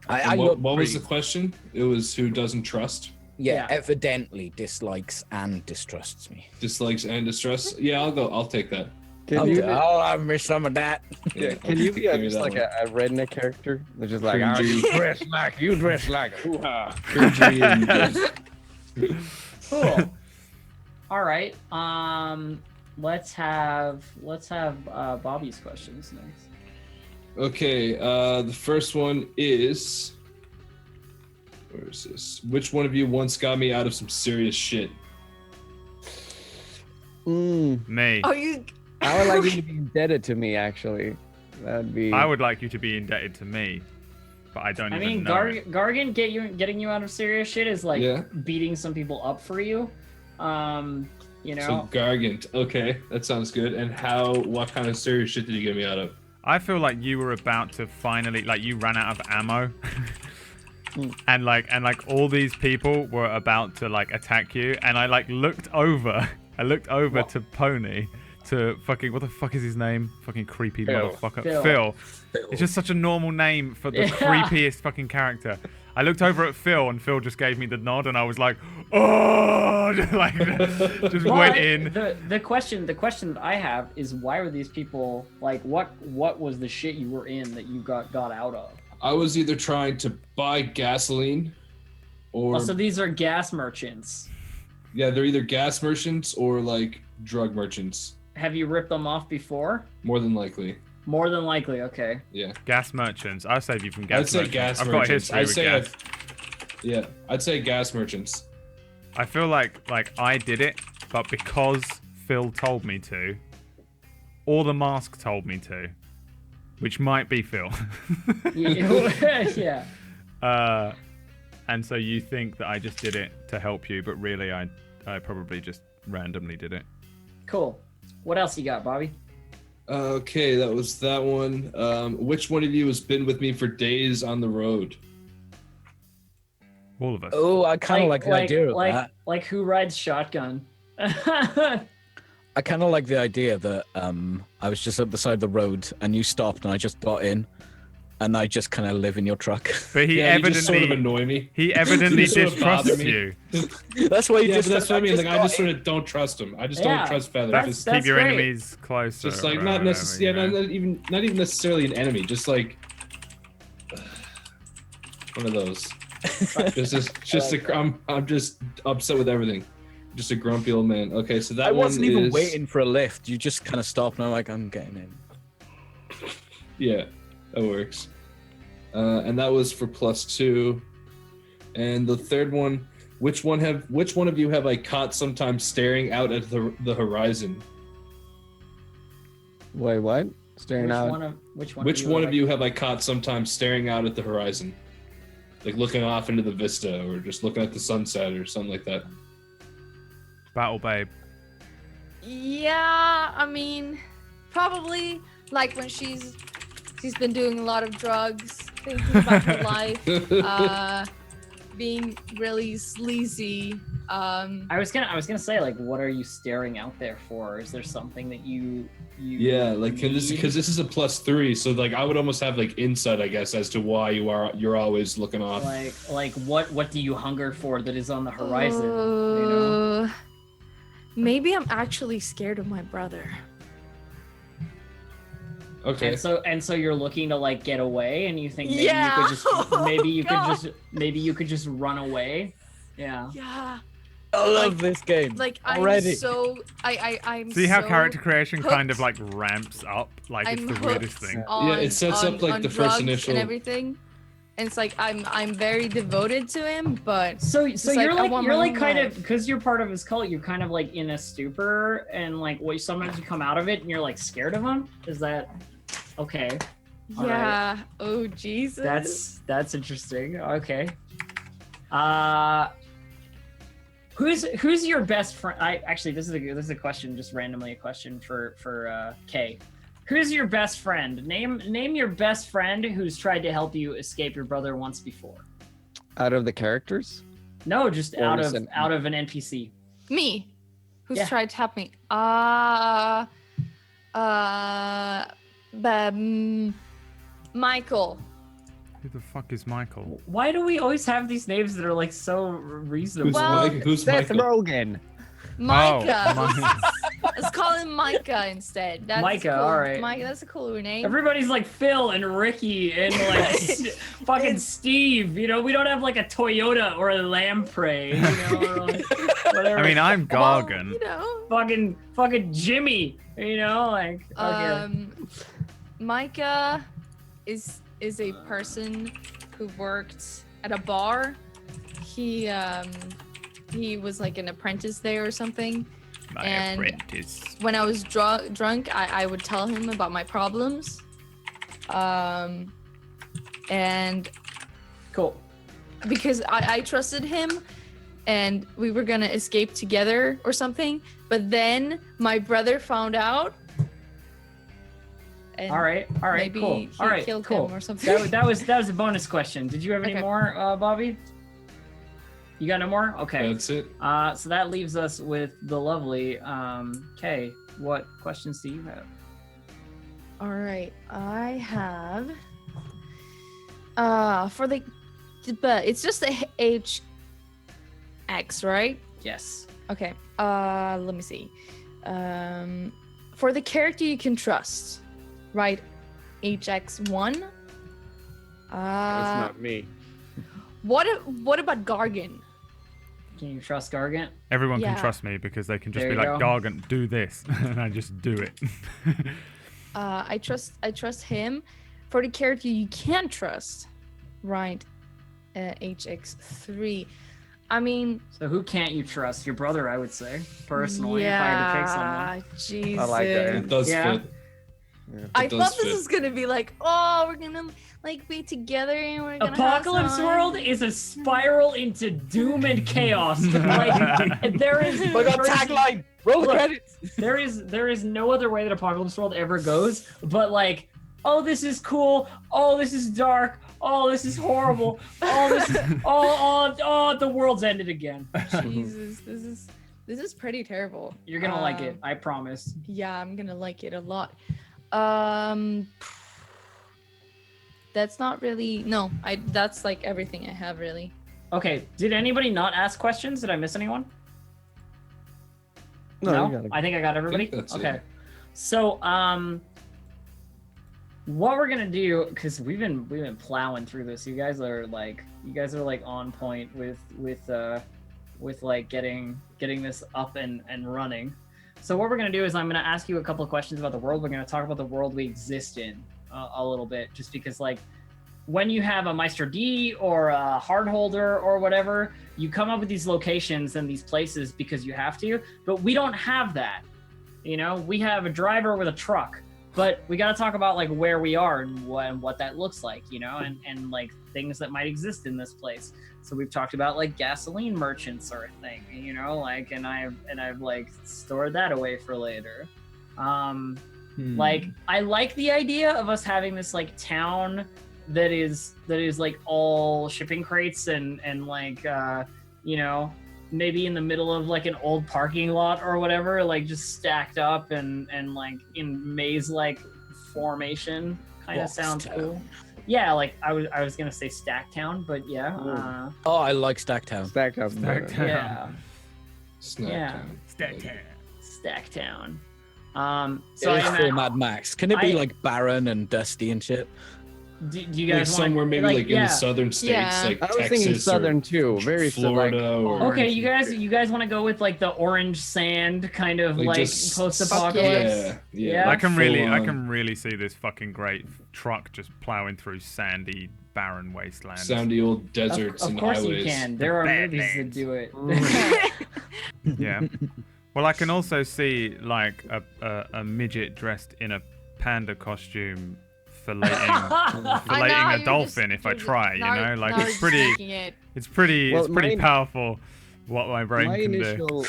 I And look what was the pretty- question? It was who doesn't trust, Yeah, Yeah. evidently dislikes and distrusts me. dislikes, and distrusts. Yeah, I'll take that. I'll have me some of that. Yeah, I'll can you be give me just that like one. a redneck character? They're just like, Cringy. you dress like, you dress like, hoo-ha. Cringy and Cool. All right. Let's have Bobby's questions next. Okay, the first one is, where is this? Which one of you once got me out of some serious shit? Me. Oh, you. I would like you to be indebted to me, actually. That'd be. I would like you to be indebted to me, but I don't I even mean, know. it. Gargan getting you out of serious shit is like Yeah. beating some people up for you. You know. So Gargant. Okay, that sounds good. And what kind of serious shit did you get me out of? I feel like you were about to finally, like, you ran out of ammo. And like all these people were about to like attack you, and I like looked over. I looked over What? to Pony, to fucking, what the fuck is his name? Fucking creepy Phil. motherfucker. Phil. It's just such a normal name for the Yeah. creepiest fucking character. I looked over at Phil, and Phil just gave me the nod, and I was like, oh, like just But went in. The question that I have is, why were these people like, what was the shit you were in that you got out of? I was either trying to buy gasoline, or Oh, so these are gas merchants. yeah, they're either gas merchants or like drug merchants. Have you ripped them off before? More than likely, More than likely, okay. yeah. Gas merchants. I'll save you from gas I'd say merchants. gas I've got a merchants. history I'd with say gas. I'd say gas merchants. I feel like I did it, but because Phil told me to, or the mask told me to, which might be Phil. Yeah. And so you think that I just did it to help you, but really I probably just randomly did it. Cool. What else you got, Bobby? Okay, that was that one. Which one of you has been with me for days on the road? All of us. Oh, I kind of like the idea of that. Like who rides shotgun? I kind of like the idea that I was just at the side of the road and you stopped and I just got in and I just kind of live in your truck. But he Yeah, you evidently just sort of annoy me. he evidently You sort of bother distrusts me. you. That's why you Yeah, just. but that's what I mean. Like, I got just sort in. of don't trust him. I just Yeah, don't trust Feather. that's- Just, Keep your great. enemies close. just like not necessarily, yeah, not even necessarily an enemy. Just like one of those. I'm just upset with everything. Just a grumpy old man. Okay, so that I wasn't one even is, waiting for a lift. You just kind of stopped and I'm like, I'm getting in. Yeah, that works. And that was for +2. And the third one, which one of you have I caught sometimes staring out at the horizon? Wait, what? Staring out. Which Which one of you have I caught sometimes staring out at the horizon? Like looking off into the vista or just looking at the sunset or something like that. Battle Babe. Yeah, I mean, probably like when she's been doing a lot of drugs, thinking about her life, being really sleazy. I was gonna say, like, what are you staring out there for? Is there something that you Yeah, like because need? this is a +3, so like I would almost have like insight, I guess, as to why you're always looking off. like what do you hunger for that is on the horizon? You know? Maybe I'm actually scared of my brother. Okay. And so you're looking to like get away, and you think maybe Yeah. you could just God. maybe you could just run away. Yeah. Yeah, I love this game. like I'm Already. so I'm See how so character creation kind of hooked. like ramps up? Like I'm it's the hooked weirdest thing. on, it sets on, up, like, on the first drugs initial- and everything. And it's like I'm very devoted to him, but So like, you're I like want you're my like own kind life. of, because you're part of his cult, you're kind of like in a stupor, and like what sometimes you come out of it and you're like scared of him. Is that okay? All right. yeah. Oh Jesus. That's interesting. Okay. Who's your best friend? Actually, this is a question, just randomly a question for Kay. Who's your best friend? Name your best friend who's tried to help you escape your brother once before. Out of the characters? No, just Or out just of an- an NPC. Me, who's Yeah. tried to tap me. Michael. Who the fuck is Michael? Why do we always have these names that are like so reasonable? Who's, Well, Who's Seth Michael? Rogen. Micah. Oh, Let's call him Micah instead. That's Micah, cool. alright. Micah, that's a cooler name. Everybody's like Phil and Ricky and like fucking Steve. You know, we don't have like a Toyota or a Lamprey. You know, or like, whatever. I mean, I'm Well, Gargan. you know. fucking Jimmy. You know, like okay. Micah is a person who worked at a bar. He was like an apprentice there or something. My and- apprentice. When I was drunk, I would tell him about my problems. And Cool. because I trusted him and we were gonna escape together or something, but then my brother found out. And All right. maybe Cool. he All right. killed Cool. him or something. That was a bonus question. Did you have any Okay. more, Bobby? You got no more? Okay. That's it. So that leaves us with the lovely Kay. What questions do you have? All right, I have for the but it's just the HX, right? Yes. Okay. Let me see. For the character you can trust, right? HX1. That's not me. What about Gargan? Can you trust Gargant? Everyone Yeah. can trust me because they can just There be you like, go. Gargan, do this, and I just do it. I trust him. For the character you can't trust, right? HX3. I mean, So who can't you trust? Your brother, I would say, personally, if I had to pick someone. Jesus. I like that. It does Yeah. fit. I It does thought this fit. was gonna be like, oh, we're gonna like be together and we're gonna Apocalypse have fun. World is a spiral into doom and chaos. Like there is Oh my god, tagline! Roll the Look. credits! there is no other way that Apocalypse World ever goes, but like, oh, this is cool. Oh, this is dark. Oh, this is horrible. Oh, this is oh, the world's ended again. Jesus, this is pretty terrible. You're gonna like it, I promise. Yeah, I'm gonna like it a lot. That's not really no. That's like everything I have really. Okay, did anybody not ask questions? Did I miss anyone? No, you got it. I think I got everybody. that's it. Okay. So, what we're gonna do, because we've been plowing through this. You guys are like on point with like getting this up and running. So what we're gonna do is I'm gonna ask you a couple of questions about the world. We're gonna talk about the world we exist in a little bit, just because like when you have a Meister D or a hard holder or whatever, you come up with these locations and these places because you have to, but we don't have that. You know, we have a driver with a truck, but we got to talk about like where we are and what that looks like, you know, and like things that might exist in this place. So we've talked about like gasoline merchants or a thing, you know, like, and I've like stored that away for later. Like, I like the idea of us having this like town that is like all shipping crates and like, you know, maybe in the middle of like an old parking lot or whatever, like just stacked up and like in maze like formation. Kind of Box sounds town. cool. Yeah, like I was gonna say Stack Town, but yeah, Oh, I like Stacktown. Stacked up. Stacked better. up. yeah, Snack Yeah. time. Stack Town. So So it is I for Mad Max. Can it be I- like barren and dusty and shit? do you Like guys want somewhere maybe like in yeah. the southern states, Yeah. like I was Texas thinking or southern too. Very Florida or Okay, you guys want to go with like the orange sand kind of like just- post-apocalypse? yeah. I can full on. really see this fucking great truck just plowing through sandy, barren wastelands. Soundy old deserts Of and course highways. you can. There are movies that Badlands. do it. Yeah. Well, I can also see like a midget dressed in a panda costume filleting I know, a you're dolphin just- if I you're try, you now- know? Like now it's you're pretty just making it. Well, it's pretty my- powerful what my brain My can do. initial.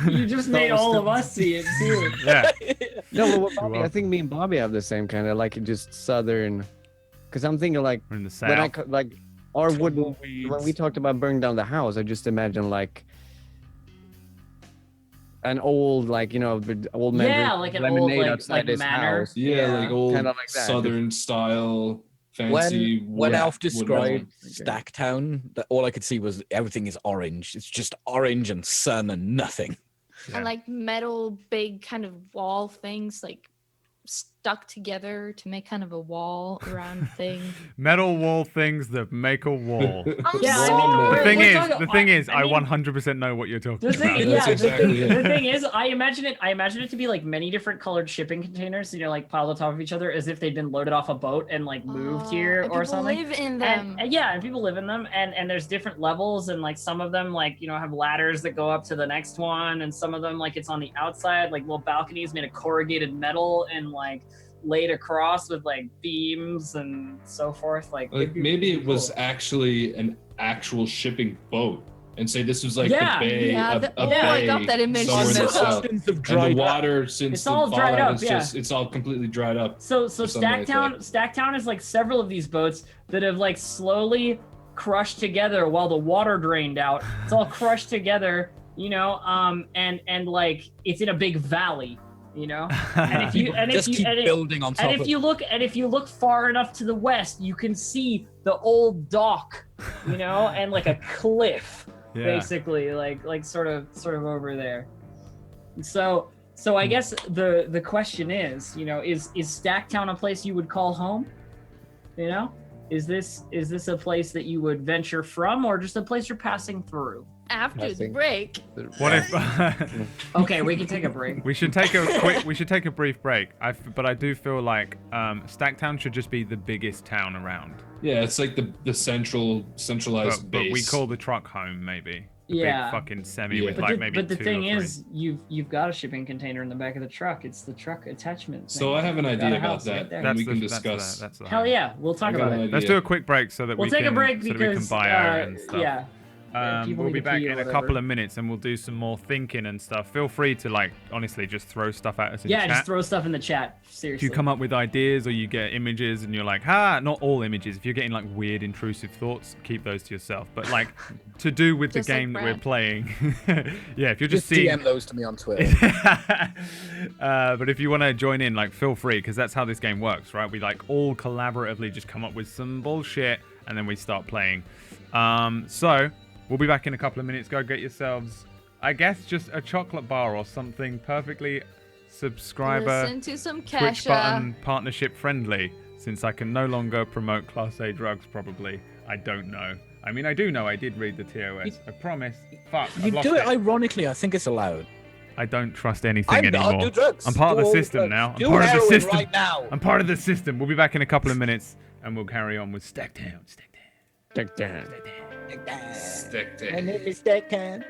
You just made all of us see it too. Yeah. No, well, Bobby, I welcome. think me and Bobby have the same kind of like just southern. Because I'm thinking like We're in the when I south. like Or would when we talked about burning down the house, I just imagine like an old, like, you know, the old man Yeah, drinking like an lemonade old, outside like his manor. house. Yeah, like old Kinda like that. southern style, fancy. When wood- Alf wooden described Okay. Stacktown, that all I could see was everything is orange. It's just orange and sun and nothing. Yeah. And like metal big kind of wall things like stuck together to make kind of a wall around thing. Metal wall things that make a wall. I'm Yeah, I sorry. mean, The we're- thing we're is, talking- the thing is, I I mean- 100% know what you're talking The thing, about. That's yeah, exactly it. the thing is, I imagine it to be like many different colored shipping containers, you know, like piled on top of each other, as if they'd been loaded off a boat and like moved here And or people something. live in them. And yeah, and people live in them, and there's different levels, and like some of them like, you know, have ladders that go up to the next one, and some of them like it's on the outside, like little balconies made of corrugated metal and like laid across with like beams and so forth. Like maybe it was cool. actually an actual shipping boat, and say this was like Yeah, the bay, yeah, a oh, I bay got that image. somewhere in the So- south. Substance of And dried the up. water, since It's the all dried fallout up, is yeah. just, it's all completely dried up. So or something like Stacktown, Stacktown is like several of these boats that have like slowly crushed together while the water drained out. It's all crushed together, you know, and like it's in a big valley, you know. And if you Just keep building on top and if of you look far enough to the west, you can see the old dock, you know, and like a cliff, Yeah. basically, like sort of over there. So I guess the question is, you know, is Stacktown a place you would call home? You know, is this a place that you would venture from, or just a place you're passing through? After the think- break. What if Okay, we can take a break. we should take a brief break? But I do feel like Stacktown should just be the biggest town around. Yeah, it's like the centralized But base. we call the truck home, maybe. The Yeah. big fucking semi Yeah. with But like the, maybe but the two thing or three. is, you've got a shipping container in the back of the truck. It's the truck attachment. So thing. I have an You've got idea a about house right that, there. and we the- can that's discuss. That's the Hell home. yeah, we'll talk I got about an it. idea. Let's do a quick break so that We'll we take can a break so that we because can buy air and stuff. yeah. people We'll need be to back pee or in a whatever. couple of minutes and we'll do some more thinking and stuff. Feel free to like honestly just throw stuff at us in Yeah, chat. just throw stuff in the chat. If Seriously. you come up with ideas or you get images and you're like, not all images. If you're getting like weird, intrusive thoughts, keep those to yourself. But like to do with the Just like game that we're Brad. playing, yeah. If you're just Just seeing, DM those to me on Twitter. but if you want to join in, like, feel free, because that's how this game works, right? We like all collaboratively just come up with some bullshit and then we start playing. So we'll be back in a couple of minutes. Go get yourselves, I guess, just a chocolate bar or something perfectly subscriber Listen to some Twitch Kesha. button partnership friendly, since I can no longer promote Class A drugs, probably. I don't know. I mean, I do know I did read the TOS. I promise. Fuck, You I've lost do it it. ironically. I think it's allowed. I don't trust anything I'm anymore. not. Do drugs. I'm part of Do the all system drugs. now. I'm Do part of the heroin system. right now. I'm part of the system. We'll be back in a couple of minutes and we'll carry on with Stacktown. Take that. Stick to My name is Stacktown.